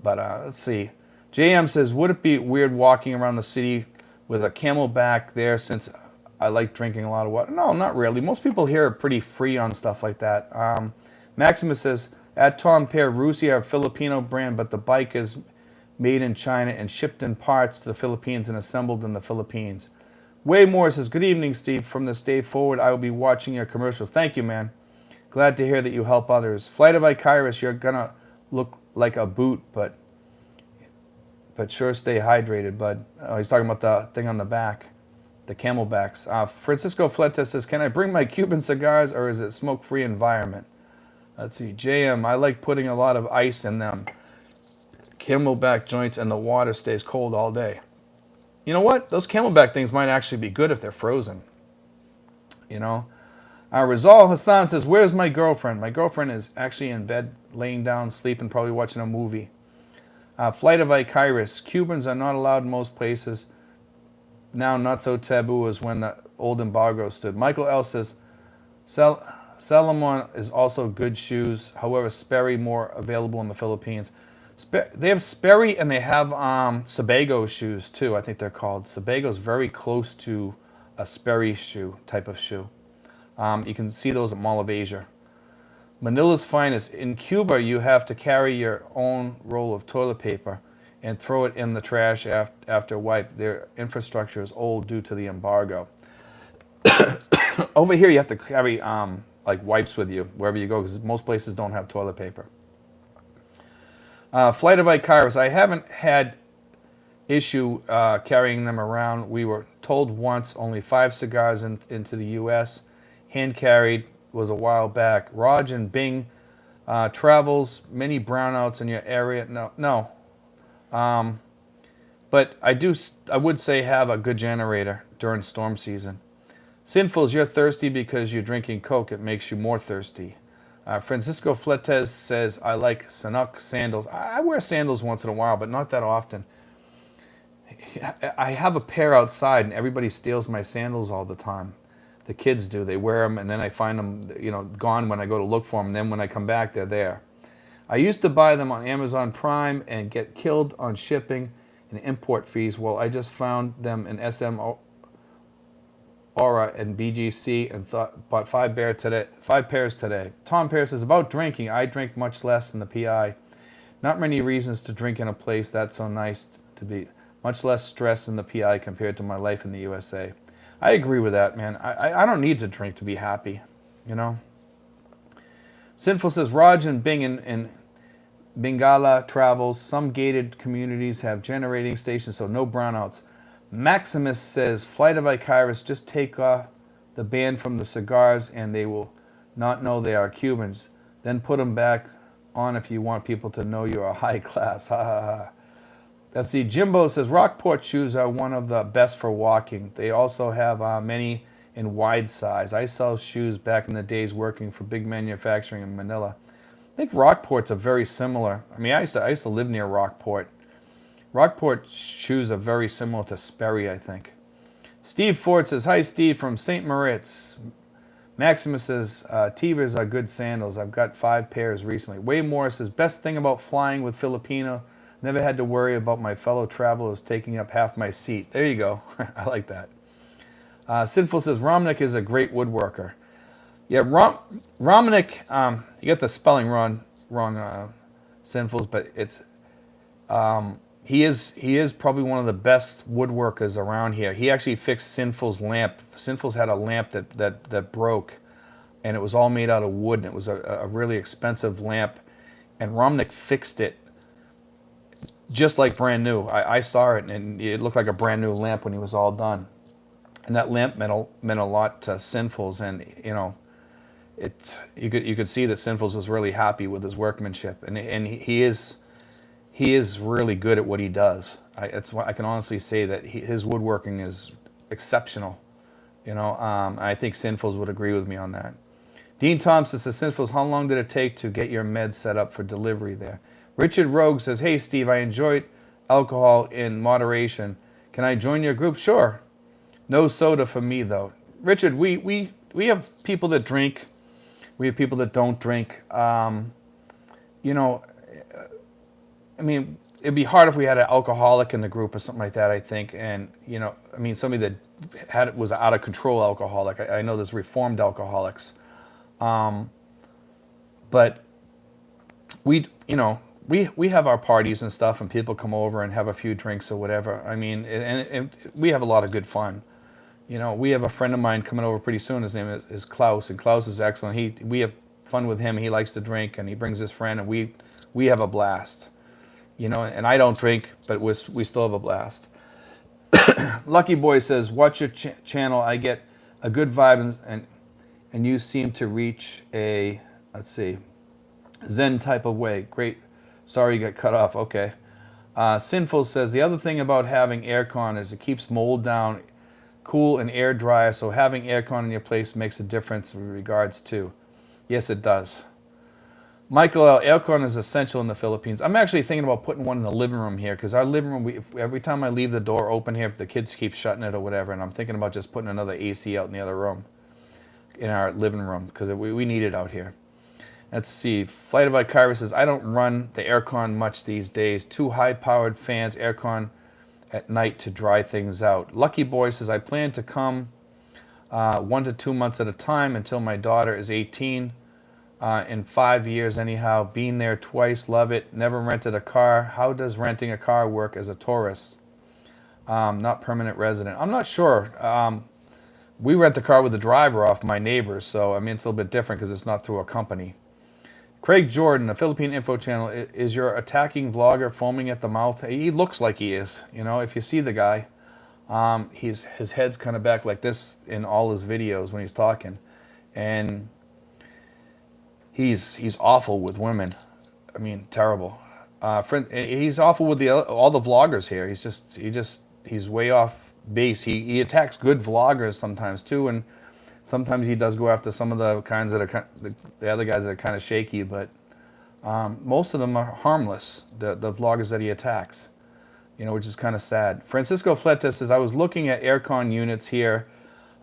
Speaker 1: But let's see. JM says, would it be weird walking around the city with a camelback there, since I like drinking a lot of water. No, not really. Most people here are pretty free on stuff like that. Maximus says, at Tom Pear, Rusi are a Filipino brand, but the bike is made in China and shipped in parts to the Philippines and assembled in the Philippines. Way Moore says, good evening, Steve. From this day forward, I will be watching your commercials. Thank you, man. Glad to hear that you help others. Flight of Icarus, you're going to look like a boot, but sure stay hydrated, bud. Oh, he's talking about the thing on the back, the camelbacks. Francisco Fletes says, can I bring my Cuban cigars or is it smoke-free environment? Let's see. JM, I like putting a lot of ice in them. Camelback joints and the water stays cold all day. You know what? Those camelback things might actually be good if they're frozen. You know? Rizal Hassan says, where's my girlfriend? My girlfriend is actually in bed, laying down, sleeping, probably watching a movie. Flight of Icarus. Cubans are not allowed in most places. Now not so taboo as when the old embargo stood. Michael L. says, Salomon is also good shoes. However, Sperry more available in the Philippines. They have Sperry and they have Sebago shoes too. I think they're called. Sebago is very close to a Sperry shoe type of shoe. You can see those at Mall of Asia. Manila's finest. In Cuba, you have to carry your own roll of toilet paper and throw it in the trash after wipe. Their infrastructure is old due to the embargo. Over here, you have to carry like wipes with you wherever you go because most places don't have toilet paper. Flight of Icarus. I haven't had issue carrying them around. We were told once only 5 cigars into the U.S. Hand carried was a while back. Raj and Bing travels. Many brownouts in your area. No. But I would say have a good generator during storm season. Sinfuls, you're thirsty because you're drinking Coke. It makes you more thirsty. Francisco Fletes says, I like Sanuk sandals. I wear sandals once in a while, but not that often. I have a pair outside, and everybody steals my sandals all the time. The kids do. They wear them, and then I find them, gone when I go to look for them. And then when I come back, they're there. I used to buy them on Amazon Prime and get killed on shipping and import fees. Well, I just found them in SM Aura and BGC and bought 5 pairs today. Tom Pear says, about drinking, I drink much less than the PI. Not many reasons to drink in a place that's so nice to be. Much less stress than the PI compared to my life in the USA. I agree with that, man. I don't need to drink to be happy, Sinful says, Raj and Bing in Bengala travels. Some gated communities have generating stations, so no brownouts. Maximus says, Flight of Icarus, just take off the band from the cigars and they will not know they are Cubans. Then put them back on if you want people to know you are high class. Ha ha ha. Let's see. Jimbo says, Rockport shoes are one of the best for walking. They also have many in wide size. I sell shoes back in the days working for big manufacturing in Manila. I think Rockports are very similar. I mean, I used to live near Rockport. Rockport shoes are very similar to Sperry, I think. Steve Ford says, hi, Steve, from St. Moritz. Maximus says, Tevas are good sandals. I've got 5 pairs recently. Way Morris says, best thing about flying with Filipino, never had to worry about my fellow travelers taking up half my seat. There you go. I like that. Sinful says, Romnick is a great woodworker. Yeah, Romnick, you get the spelling wrong, Sinfuls, but it's... He is probably one of the best woodworkers around here. He actually fixed Sinful's lamp. Sinful's had a lamp that broke, and it was all made out of wood, and it was a really expensive lamp. And Romnick fixed it just like brand new. I saw it, and it looked like a brand new lamp when he was all done. And that lamp meant a lot to Sinful's, and you could see that Sinful's was really happy with his workmanship, and he is really good at what he does. I can honestly say that his woodworking is exceptional. I think Sinfuls would agree with me on that. Dean Thompson says, Sinfuls, how long did it take to get your meds set up for delivery there? Richard Rogue says, hey, Steve, I enjoyed alcohol in moderation. Can I join your group? Sure. No soda for me, though. Richard, we have people that drink. We have people that don't drink. I mean, it'd be hard if we had an alcoholic in the group or something like that, I think. And, you know, I mean, somebody that was out of control alcoholic. I know there's reformed alcoholics. But we have our parties and stuff, and people come over and have a few drinks or whatever. I mean, and we have a lot of good fun. You know, we have a friend of mine coming over pretty soon. His name is Klaus, and Klaus is excellent. We have fun with him. He likes to drink, and he brings his friend, and we have a blast. You know, and I don't drink, but we still have a blast. Lucky Boy says, watch your channel. I get a good vibe, and you seem to reach a, let's see, Zen type of way. Great. Sorry you got cut off. Okay. Sinful says, the other thing about having aircon is it keeps mold down, cool and air dry, so having aircon in your place makes a difference in regards to. Yes, it does. Michael, aircon is essential in the Philippines. I'm actually thinking about putting one in the living room here, because our living room, every time I leave the door open here, the kids keep shutting it or whatever, and I'm thinking about just putting another AC out in the other room, in our living room, because we need it out here. Let's see. Flight of Icarus says, I don't run the aircon much these days. Too high-powered fans, aircon at night to dry things out. Lucky Boy says, I plan to come 1 to 2 months at a time until my daughter is 18. In 5 years anyhow. Been there twice, love it. Never rented a car. How does renting a car work as a tourist? Not permanent resident. I'm not sure. We rent the car with the driver off my neighbors, so I mean it's a little bit different because it's not through a company. Craig Jordan, the Philippine Info Channel, is your attacking vlogger foaming at the mouth? He looks like he is. You know, if you see the guy, his head's kind of back like this in all his videos when he's talking, and he's awful with women. I mean, terrible. He's awful with all the vloggers here. He's way off base. He attacks good vloggers sometimes too, and sometimes he does go after some of the kinds that are the other guys that are kind of shaky. But most of them are harmless. The vloggers that he attacks, you know, which is kind of sad. Francisco Fleta says, I was looking at aircon units here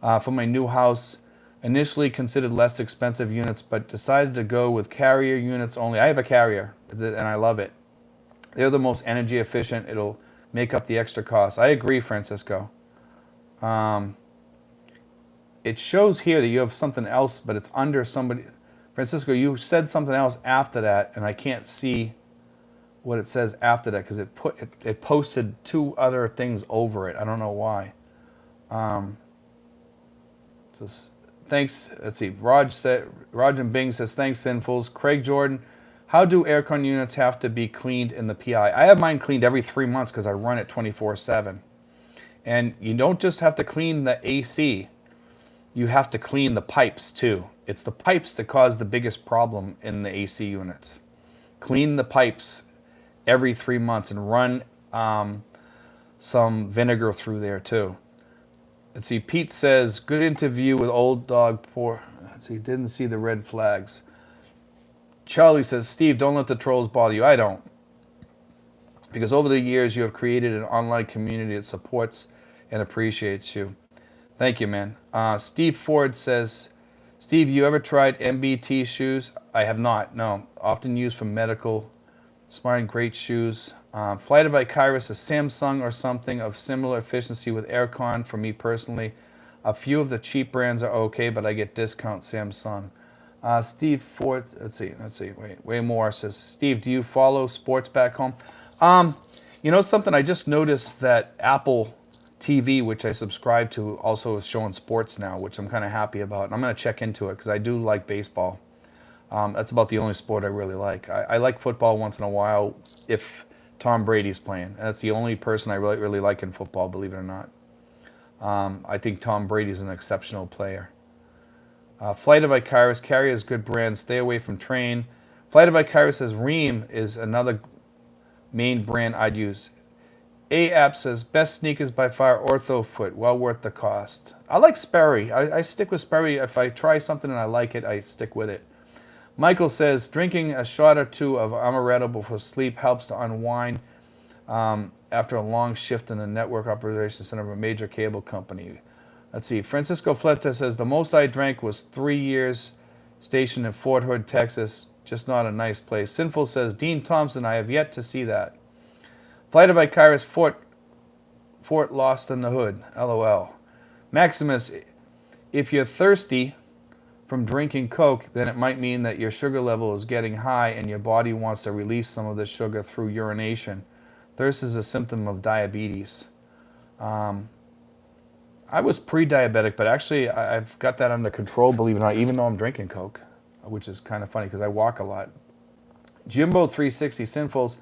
Speaker 1: for my new house. Initially considered less expensive units, but decided to go with carrier units only. I have a carrier, and I love it. They're the most energy efficient. It'll make up the extra cost. I agree, Francisco. It shows here that you have something else, but it's under somebody. Francisco, you said something else after that, and I can't see what it says after that because it posted 2 other things over it. I don't know why. Thanks. Let's see. Raj and Bing says, thanks, Sinfuls. Craig Jordan, how do aircon units have to be cleaned in the PI? I have mine cleaned every 3 months because I run it 24/7. And you don't just have to clean the AC. You have to clean the pipes too. It's the pipes that cause the biggest problem in the AC units. Clean the pipes every 3 months and run some vinegar through there too. Let's see, Pete says, good interview with old dog poor. Let's see, didn't see the red flags. Charlie says, Steve, don't let the trolls bother you. I don't. Because over the years, you have created an online community that supports and appreciates you. Thank you, man. Steve Ford says, Steve, you ever tried MBT shoes? I have not, no. Often used for medical. Smart and great shoes. Flight of Icarus, a Samsung or something of similar efficiency with aircon for me personally. A few of the cheap brands are okay, but I get discount Samsung. Steve Ford, let's see, way more says, Steve, do you follow sports back home? You know something, I just noticed that Apple TV, which I subscribe to, also is showing sports now, which I'm kind of happy about. And I'm going to check into it because I do like baseball. That's about the only sport I really like. I like football once in a while if Tom Brady's playing. That's the only person I really like in football, believe it or not. I think Tom Brady's an exceptional player. Flight of Icarus, carrier is good brand. Stay away from Train. Flight of Icarus says Ream is another main brand I'd use. A-App says best sneakers by far, Ortho Foot, well worth the cost. I like Sperry. I stick with Sperry. If I try something and I like it, I stick with it. Michael says, drinking a shot or 2 of amaretto before sleep helps to unwind after a long shift in the network operations center of a major cable company. Let's see. Francisco Fleta says, the most I drank was 3 years stationed in Fort Hood, Texas. Just not a nice place. Sinful says, Dean Thompson, I have yet to see that. Flight of Icarus, Fort lost in the hood. LOL. Maximus, if you're thirsty from drinking Coke, then it might mean that your sugar level is getting high and your body wants to release some of the sugar through urination. Thirst is a symptom of diabetes. I was pre-diabetic, but actually I've got that under control, believe it or not, even though I'm drinking Coke, which is kind of funny because I walk a lot. Jimbo360 Sinfuls,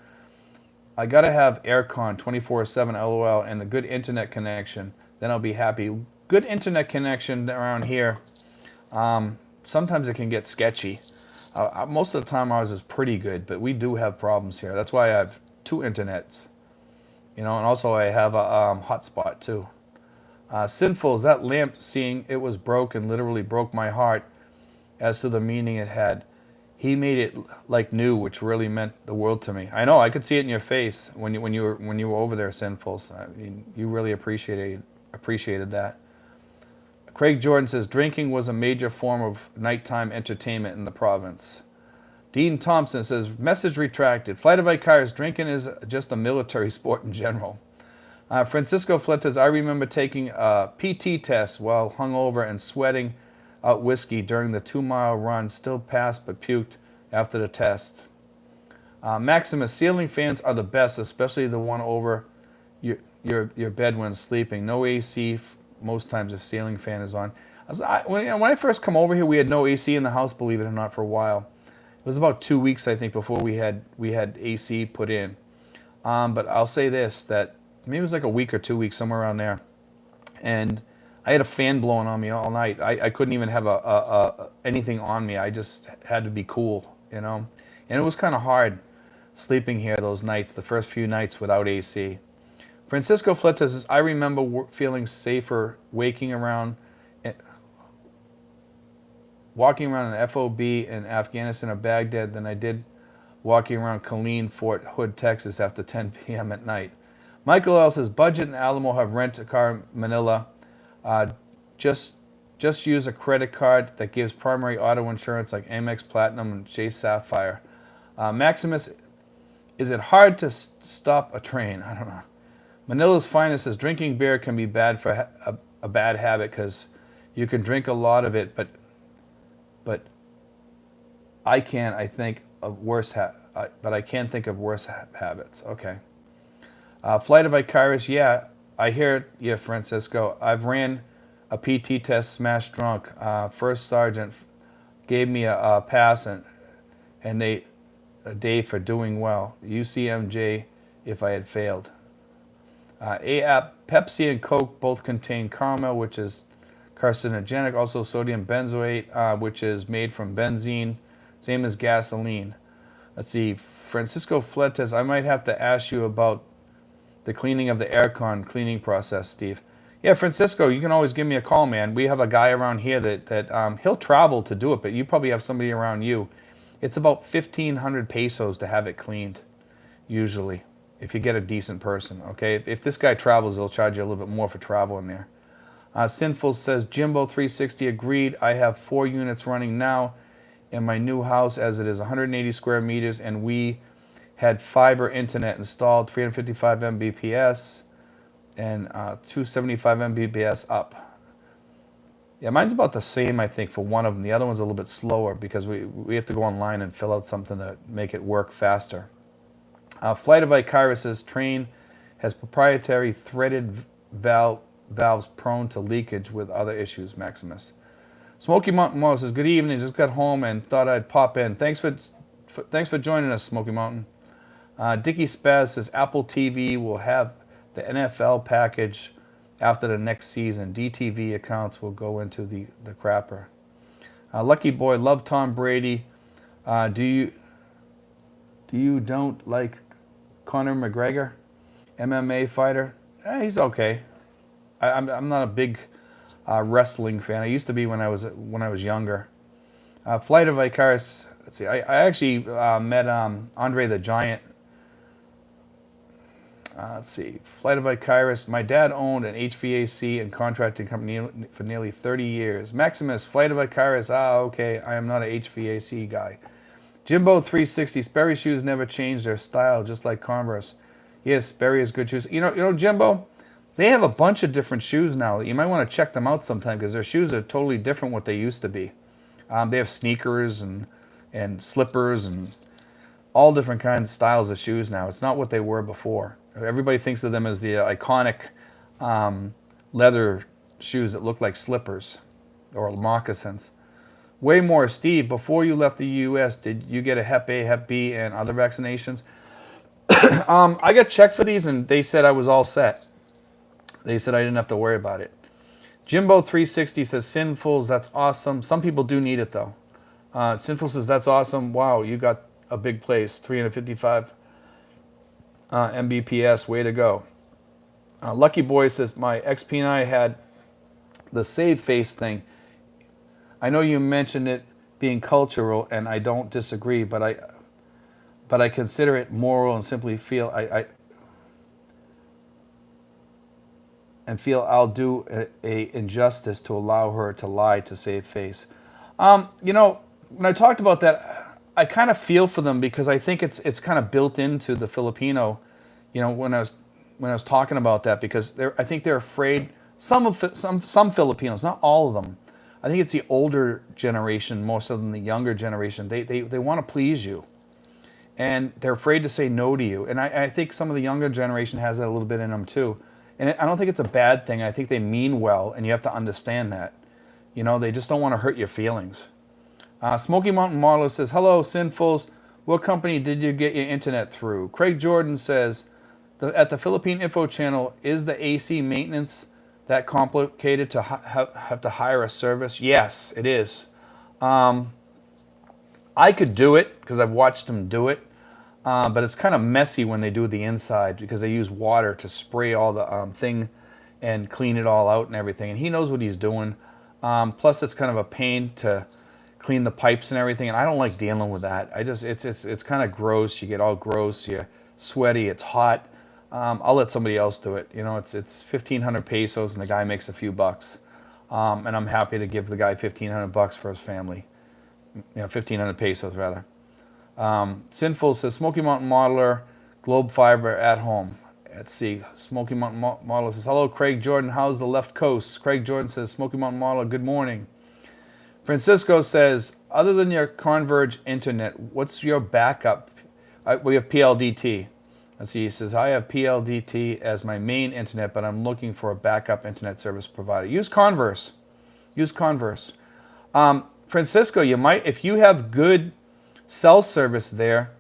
Speaker 1: I got to have aircon 24/7 LOL and a good internet connection. Then I'll be happy. Good internet connection around here. Sometimes it can get sketchy. Most of the time ours is pretty good, but we do have problems here. That's why I have 2 internets. And also I have a hotspot too. Sinfuls, that lamp, seeing it was broken, literally broke my heart as to the meaning it had. He made it like new, which really meant the world to me. I know, I could see it in your face when you were over there, Sinfuls. I mean, you really appreciated that. Craig Jordan says, drinking was a major form of nighttime entertainment in the province. Dean Thompson says, message retracted. Flight of Icarus, drinking is just a military sport in general. Francisco Fletes, I remember taking a PT test while hungover and sweating out whiskey during the 2-mile run. Still passed but puked after the test. Maximus, ceiling fans are the best, especially the one over your bed when sleeping. No AC most times if ceiling fan is on. When I first come over here, we had no AC in the house, believe it or not, for a while. It was about 2 weeks, I think, before we had AC put in. But I'll say this, that maybe it was like a week or 2 weeks, somewhere around there. And I had a fan blowing on me all night. I couldn't even have anything on me. I just had to be cool, And it was kind of hard sleeping here those nights, the first few nights without AC. Francisco Fletes says, I remember feeling safer walking around an FOB in Afghanistan or Baghdad than I did walking around Killeen, Fort Hood, Texas after 10 p.m. at night. Michael L. says, Budget and Alamo have rent-a-car in Manila. Just use a credit card that gives primary auto insurance like Amex Platinum and Chase Sapphire. Maximus, is it hard to stop a train? I don't know. Manila's Finest says, drinking beer can be bad for a bad habit because you can drink a lot of it, but I can't think of worse habits. Okay. Flight of Icarus, yeah, I hear you, Francisco. I've ran a PT test smashed drunk. First sergeant gave me a pass and a day for doing well. UCMJ if I had failed. Pepsi and Coke both contain caramel, which is carcinogenic. Also sodium benzoate, which is made from benzene, same as gasoline. Let's see, Francisco Fletes, I might have to ask you about the cleaning of the aircon cleaning process, Steve. Yeah, Francisco, you can always give me a call, man. We have a guy around here that he'll travel to do it, but you probably have somebody around you. It's about 1,500 pesos to have it cleaned, usually, if you get a decent person, okay? If this guy travels, he'll charge you a little bit more for travel in there. Sinful says, Jimbo360 agreed. I have 4 units running now in my new house as it is 180 square meters, and we had fiber internet installed, 355 Mbps and 275 Mbps up. Yeah, mine's about the same, I think, for one of them. The other one's a little bit slower because we have to go online and fill out something to make it work faster. Flight of Icarus's train has proprietary threaded valves prone to leakage with other issues, Maximus. Smoky Mountain Mo says, good evening, just got home and thought I'd pop in. Thanks for joining us, Smoky Mountain. Dickie Spaz says, Apple TV will have the NFL package after the next season. DTV accounts will go into the crapper. Lucky Boy, love Tom Brady. Do you don't like Conor McGregor, MMA fighter? He's okay. I'm not a big wrestling fan. I used to be when I was younger. Flight of Icarus. Let's see. I actually met Andre the Giant. Let's see. Flight of Icarus. My dad owned an HVAC and contracting company for nearly 30 years. Maximus. Flight of Icarus. Okay. I am not an HVAC guy. Jimbo360. Sperry shoes never change their style, just like Converse. Yes, Sperry is good shoes. Jimbo, they have a bunch of different shoes now. You might want to check them out sometime because their shoes are totally different what they used to be. They have sneakers and slippers and all different kinds of styles of shoes now. It's not what they were before. Everybody thinks of them as the iconic leather shoes that look like slippers or moccasins. Way more, Steve, before you left the U.S., did you get a Hep A, Hep B, and other vaccinations? I got checked for these, and they said I was all set. They said I didn't have to worry about it. Jimbo360 says, Sinfuls, that's awesome. Some people do need it, though. Sinful says, that's awesome. Wow, you got a big place, 355 Mbps, way to go. Lucky Boy says, my XP and I had the save face thing. I know you mentioned it being cultural, and I don't disagree, but I consider it moral and simply feel I'll do a injustice to allow her to lie to save face. When I talked about that, I kind of feel for them because I think it's kind of built into the Filipino. When I was talking about that, because I think they're afraid. Some Filipinos, not all of them. I think it's the older generation more so than the younger generation. They want to please you, and they're afraid to say no to you. And I think some of the younger generation has that a little bit in them too. And I don't think it's a bad thing. I think they mean well, and you have to understand that. They just don't want to hurt your feelings. Smoky Mountain Marlowe says, hello, Sinfuls. What company did you get your internet through? Craig Jordan says, at the Philippine Info Channel, is the AC maintenance that complicated to have to hire a service? Yes, it is. I could do it because I've watched them do it. But it's kind of messy when they do the inside because they use water to spray all the thing and clean it all out and everything. And he knows what he's doing. Plus, it's kind of a pain to clean the pipes and everything. And I don't like dealing with that. It's kind of gross. You get all gross. You're sweaty. It's hot. I'll let somebody else do it. It's 1,500 pesos and the guy makes a few bucks. And I'm happy to give the guy 1,500 bucks for his family. 1,500 pesos rather. Sinful says, Smoky Mountain Modeler, Globe Fiber at home. Let's see. Smoky Mountain Modeler says, hello, Craig Jordan. How's the left coast? Craig Jordan says, Smoky Mountain Modeler, good morning. Francisco says, other than your Converge internet, what's your backup? We have PLDT. Let's see. He says, I have PLDT as my main internet, but I'm looking for a backup internet service provider. Use Converse. Francisco, you might, if you have good cell service there,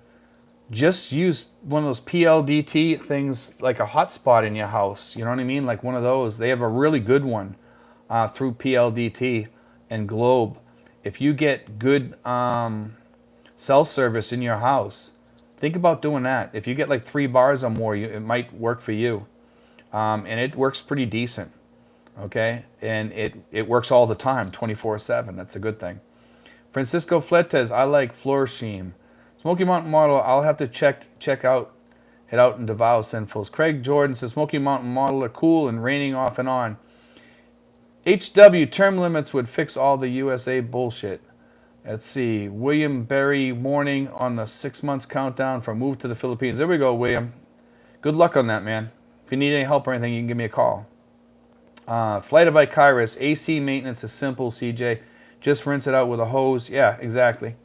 Speaker 1: just use one of those PLDT things like a hotspot in your house. You know what I mean? Like one of those. They have a really good one through PLDT and Globe. If you get good cell service in your house, think about doing that. If you get like 3 bars or more, it might work for you. And it works pretty decent. Okay? And it works all the time, 24/7. That's a good thing. Francisco Fletes, I like Flourishing. Smoky Mountain Model, I'll have to check out in Davao Sinfuls. Craig Jordan says, Smoky Mountain Model are cool and raining off and on. HW, term limits would fix all the USA bullshit. Let's see. William Berry, warning on the 6 months countdown for move to the Philippines. There we go, William. Good luck on that, man. If you need any help or anything, you can give me a call. Flight of Icarus, AC maintenance is simple, CJ. Just rinse it out with a hose. Yeah, exactly.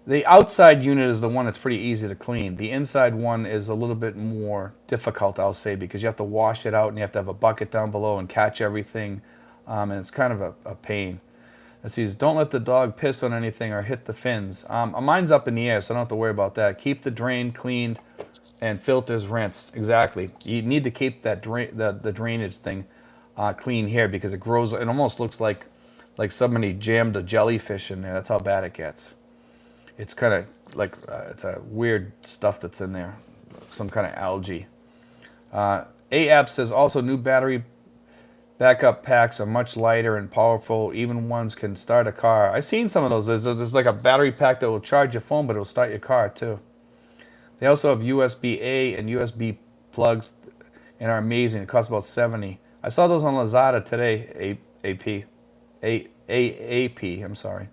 Speaker 1: The outside unit is the one that's pretty easy to clean. The inside one is a little bit more difficult, I'll say, because you have to wash it out and you have to have a bucket down below and catch everything. And it's kind of a pain. It says, don't let the dog piss on anything or hit the fins. Mine's up in the air, so I don't have to worry about that. Keep the drain cleaned and filters rinsed. Exactly. You need to keep that the drainage thing clean here because it grows. It almost looks like somebody jammed a jellyfish in there. That's how bad it gets. It's kind of like it's a weird stuff that's in there, some kind of algae. AAP says also new battery backup packs are much lighter and powerful. Even ones can start a car. I've seen some of those. There's like a battery pack that will charge your phone, but it'll start your car too. They also have USB-A and USB plugs and are amazing. It costs about $70. I saw those on Lazada today. AAP. I'm sorry.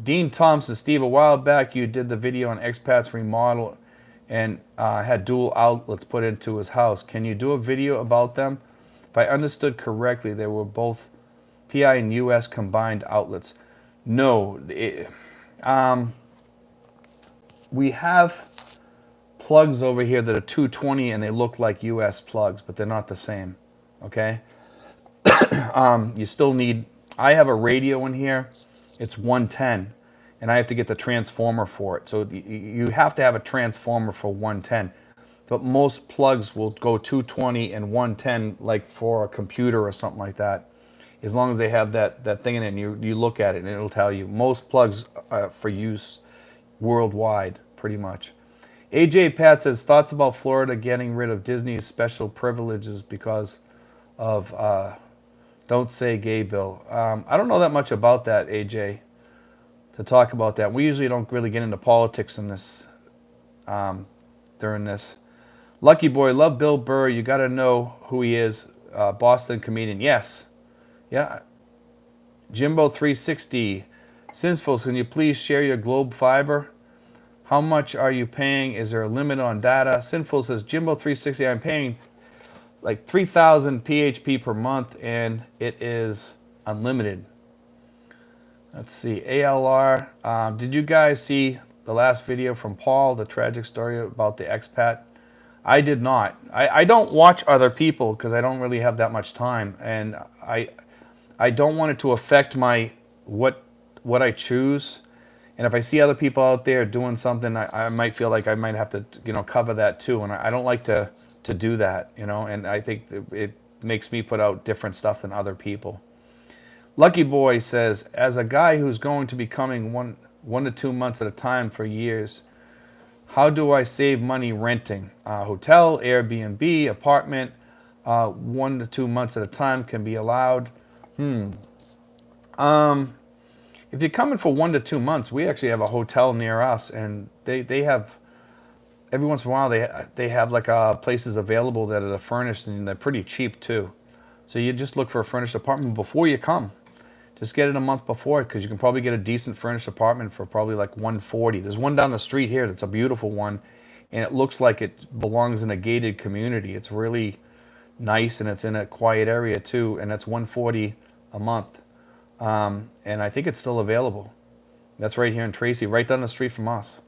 Speaker 1: Dean Thompson, Steve, a while back you did the video on expats remodel and had dual outlets put into his house. Can you do a video about them? If I understood correctly, they were both PI and US combined outlets. No, we have plugs over here that are 220 and they look like US plugs, but they're not the same. Okay? You still need, I have a radio in here, it's 110, and I have to get the transformer for it. So you have to have a transformer for 110. But most plugs will go 220 and 110, like for a computer or something like that. As long as they have that thing in it, and you look at it and it'll tell you. Most plugs are for use worldwide, pretty much. AJ Pat says, thoughts about Florida getting rid of Disney's special privileges because of Don't Say Gay bill. I don't know that much about that, AJ, to talk about that. We usually don't really get into politics in this during this. Lucky Boy, love Bill Burr. You got to know who he is. Boston comedian. Yes. Yeah. Jimbo 360. Sinful, can you please share your Globe Fiber? How much are you paying? Is there a limit on data? Sinful says, Jimbo 360, I'm paying like 3,000 PHP per month, and it is unlimited. Let's see. ALR. Did you guys see the last video from Paul, the tragic story about the expat? I did not. I don't watch other people because I don't really have that much time, and I don't want it to affect my what I choose. And if I see other people out there doing something, I might feel like I might have to, cover that too. And I don't like to do that, And I think it makes me put out different stuff than other people. Lucky Boy says, as a guy who's going to be coming one to 2 months at a time for years, how do I save money renting? Hotel, Airbnb, apartment, 1 to 2 months at a time can be allowed. If you're coming for 1 to 2 months, we actually have a hotel near us, and they have, every once in a while, they have like places available that are furnished, and they're pretty cheap too. So you just look for a furnished apartment before you come. Just get it a month before, because you can probably get a decent furnished apartment for probably like $140. There's one down the street here that's a beautiful one, and it looks like it belongs in a gated community. It's really nice, and it's in a quiet area too, and that's $140 a month. And I think it's still available. That's right here in Tracy, right down the street from us.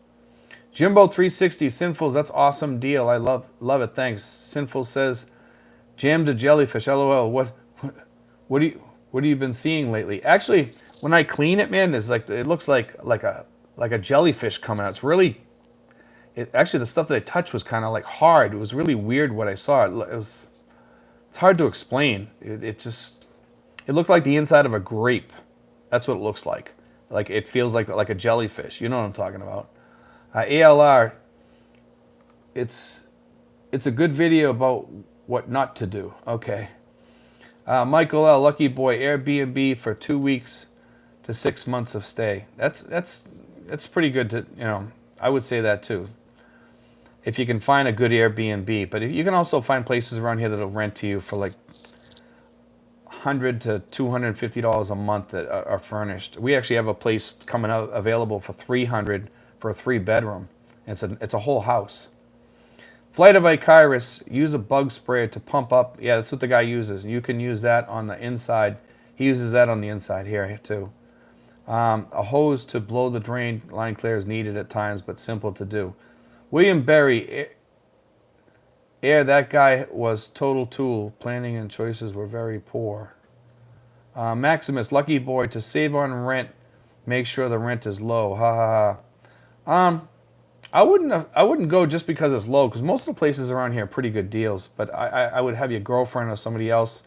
Speaker 1: Jimbo 360, Sinfuls, that's awesome deal. I love it. Thanks. Sinful says, jammed a jellyfish. LOL. What have you been seeing lately? Actually, when I clean it, man, it looks like a jellyfish coming out. It's really, actually the stuff that I touched was kind of like hard. It was really weird what I saw. It's hard to explain. It looked like the inside of a grape. That's what it looks like. Like it feels like a jellyfish. You know what I'm talking about. ALR, it's a good video about what not to do. Okay. Michael L, Lucky Boy, Airbnb for 2 weeks to 6 months of stay. That's pretty good to, I would say that too. If you can find a good Airbnb, but you can also find places around here that'll rent to you for like $100 to $250 a month that are furnished. We actually have a place coming out available for $300 for a 3-bedroom. It's a whole house. Flight of Icarus, use a bug sprayer to pump up. Yeah, that's what the guy uses. You can use that on the inside. He uses that on the inside here too. A hose to blow the drain line clear is needed at times, but simple to do. William Berry, that guy was total tool. Planning and choices were very poor. Maximus, Lucky Boy, to save on rent, make sure the rent is low. Ha ha ha. I wouldn't go just because it's low, because most of the places around here are pretty good deals. But I would have your girlfriend or somebody else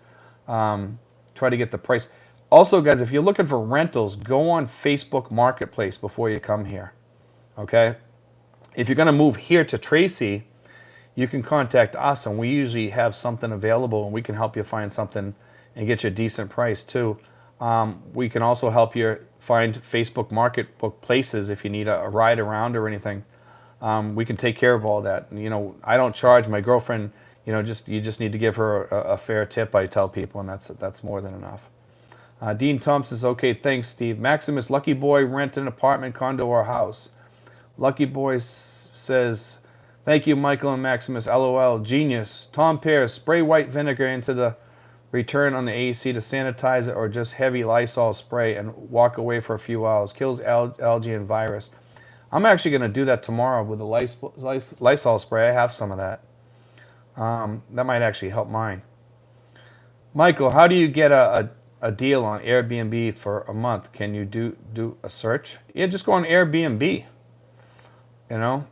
Speaker 1: try to get the price. Also, guys, if you're looking for rentals, go on Facebook Marketplace before you come here. Okay? If you're going to move here to Tracy, you can contact us, and we usually have something available, and we can help you find something and get you a decent price too. We can also help you find Facebook Marketplaces if you need a ride around or anything. We can take care of all that. I don't charge my girlfriend. You just need to give her a fair tip. I tell people, and that's more than enough. Dean Thompson says, okay, thanks, Steve. Maximus, Lucky Boy, rent an apartment, condo, or house. Lucky Boy says, Thank you, Michael and Maximus. LOL. Genius. Tom Pears. Spray white vinegar into the return on the AC to sanitize it, or just heavy Lysol spray and walk away for a few hours. Kills algae and virus. I'm actually going to do that tomorrow with the Lysol spray. I have some of that. That might actually help mine. Michael, how do you get a deal on Airbnb for a month? Can you do a search? Yeah, just go on Airbnb. You know,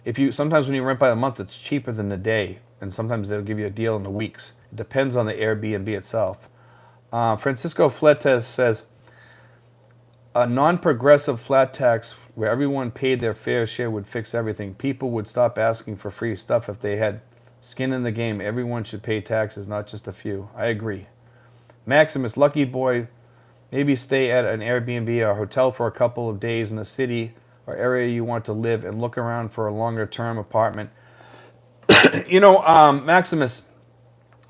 Speaker 1: if you sometimes when you rent by the month, it's cheaper than the day, and sometimes they'll give you a deal in the weeks. It depends on the Airbnb itself. Francisco Fletes says a non-progressive flat tax where everyone paid their fair share would fix everything. People would stop asking for free stuff if they had skin in the game. Everyone should pay taxes, not just a few. I agree. Maximus, lucky boy, maybe stay at an Airbnb or hotel for a couple of days in the city or area you want to live and look around for a longer term apartment. Maximus,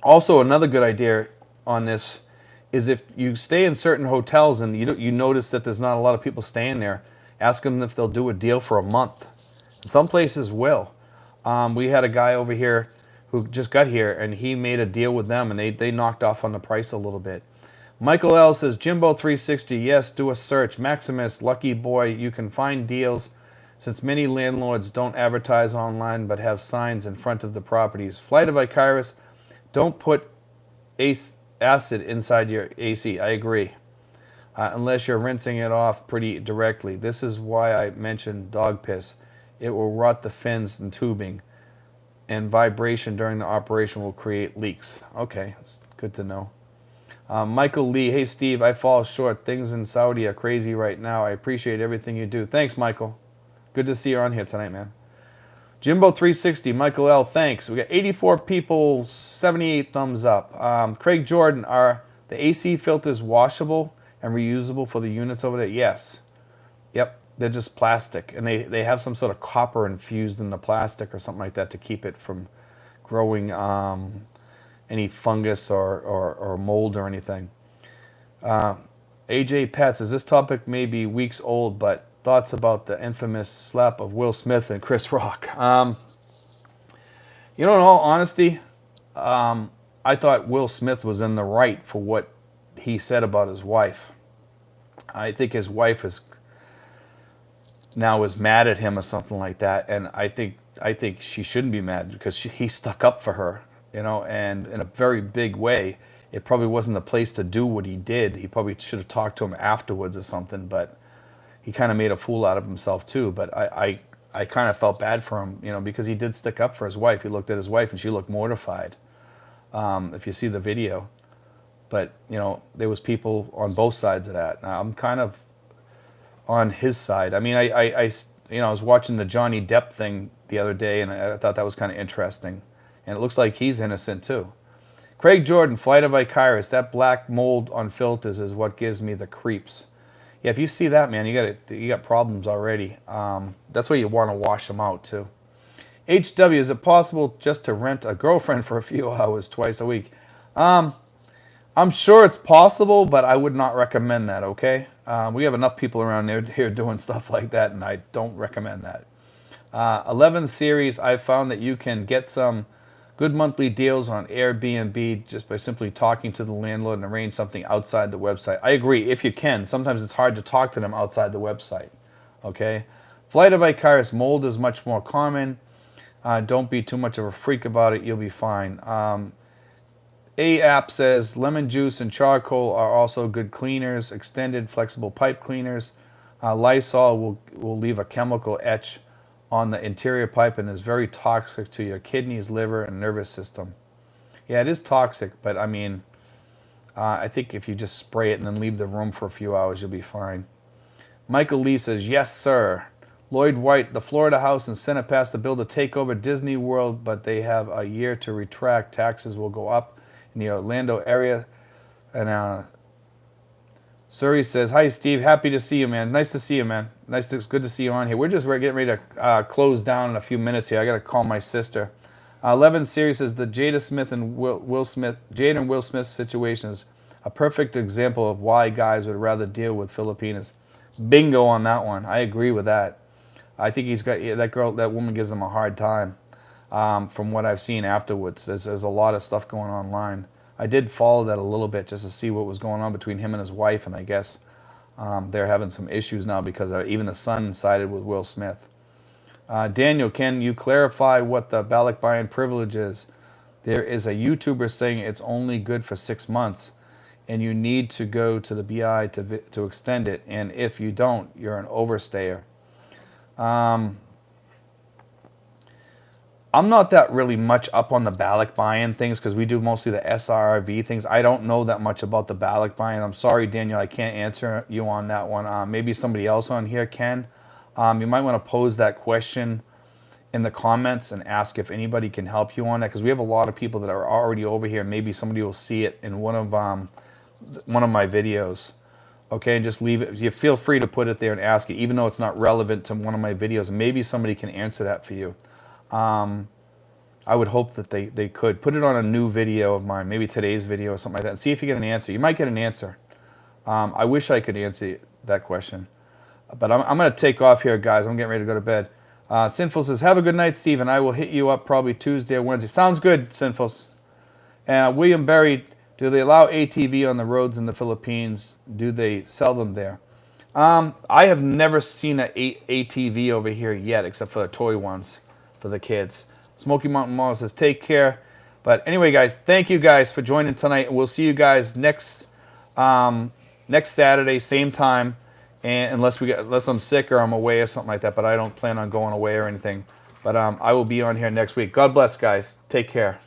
Speaker 1: also another good idea on this is if you stay in certain hotels and you notice that there's not a lot of people staying there, ask them if they'll do a deal for a month. Some places will. We had a guy over here who just got here, and he made a deal with them, and they knocked off on the price a little bit. Michael L. says, Jimbo360, yes, do a search. Maximus, lucky boy, you can find deals since many landlords don't advertise online but have signs in front of the properties. Flight of Icarus, don't put acid inside your AC. I agree. Unless you're rinsing it off pretty directly. This is why I mentioned dog piss. It will rot the fins and tubing, and vibration during the operation will create leaks. Okay, it's good to know. Michael Lee, hey Steve, I fall short. Things in Saudi are crazy right now. I appreciate everything you do. Thanks, Michael. Good to see you on here tonight, man. Jimbo360, Michael L, thanks. We got 84 people, 78 thumbs up. Craig Jordan, are the AC filters washable and reusable for the units over there? Yes. Yep, they're just plastic. And they have some sort of copper infused in the plastic or something like that to keep it from growing any fungus or mold or anything. AJ Pat says, this topic may be weeks old, but thoughts about the infamous slap of Will Smith and Chris Rock. In all honesty, I thought Will Smith was in the right for what he said about his wife. I think his wife is mad at him or something like that, and I think she shouldn't be mad because he stuck up for her, and in a very big way. It probably wasn't the place to do what he did. He probably should have talked to him afterwards or something, but he kind of made a fool out of himself too. But I kind of felt bad for him, because he did stick up for his wife. He looked at his wife and she looked mortified, if you see the video. But, there was people on both sides of that. Now, I'm kind of on his side. I mean, I was watching the Johnny Depp thing the other day, and I thought that was kind of interesting. And it looks like he's innocent too. Craig Jordan, Flight of Icarus, that black mold on filters is what gives me the creeps. Yeah, if you see that, man, you got problems already. That's why you want to wash them out too. HW, is it possible just to rent a girlfriend for a few hours twice a week? I'm sure it's possible, but I would not recommend that, okay? We have enough people around here doing stuff like that, and I don't recommend that. 11 series, I found that you can get some good monthly deals on Airbnb just by simply talking to the landlord and arrange something outside the website. I agree, if you can. Sometimes it's hard to talk to them outside the website, okay? Flight of Icarus, mold is much more common. Don't be too much of a freak about it. You'll be fine. A-App says lemon juice and charcoal are also good cleaners. Extended flexible pipe cleaners. Lysol will leave a chemical etch on the interior pipe and is very toxic to your kidneys, liver, and nervous system. Yeah, it is toxic, but I mean, I think if you just spray it and then leave the room for a few hours, you'll be fine. Michael Lee says, yes, sir. Lloyd White, the Florida House and Senate passed a bill to take over Disney World, but they have a year to retract. Taxes will go up in the Orlando area. And Srrv says, hi, Steve. Happy to see you, man. Nice to see you, man. Good to see you on here. We're getting ready to close down in a few minutes here. I got to call my sister. 11 series says the Jada Smith and Will Smith situation is a perfect example of why guys would rather deal with Filipinas. Bingo on that one. I agree with that. I think he's got that woman gives him a hard time. From what I've seen afterwards, there's a lot of stuff going online. I did follow that a little bit just to see what was going on between him and his wife, and I guess they're having some issues now because even the son sided with Will Smith. Daniel, can you clarify what the Balikbayan privilege is? There is a YouTuber saying it's only good for 6 months, and you need to go to the BI to extend it, and if you don't, you're an overstayer. I'm not that really much up on the Balikbayan things because we do mostly the Srrv things. I don't know that much about the Balikbayan. I'm sorry, Daniel, I can't answer you on that one. Maybe somebody else on here can. You might want to pose that question in the comments and ask if anybody can help you on that, because we have a lot of people that are already over here. Maybe somebody will see it in one of my videos. Okay, and just leave it. You feel free to put it there and ask it, even though it's not relevant to one of my videos. Maybe somebody can answer that for you. I would hope that they could. Put it on a new video of mine, maybe today's video or something like that, and see if you get an answer. You might get an answer. I wish I could answer that question. But I'm going to take off here, guys. I'm getting ready to go to bed. Sinful says, have a good night, Steve, and I will hit you up probably Tuesday or Wednesday. Sounds good, Sinful. William Berry, do they allow ATV on the roads in the Philippines? Do they sell them there? I have never seen an ATV over here yet, except for the toy ones for the kids. Smoky Mountain Mall says, take care. But anyway, guys, thank you guys for joining tonight. We'll see you guys next Saturday, same time. And unless I'm sick or I'm away or something like that, but I don't plan on going away or anything. But I will be on here next week. God bless, guys. Take care.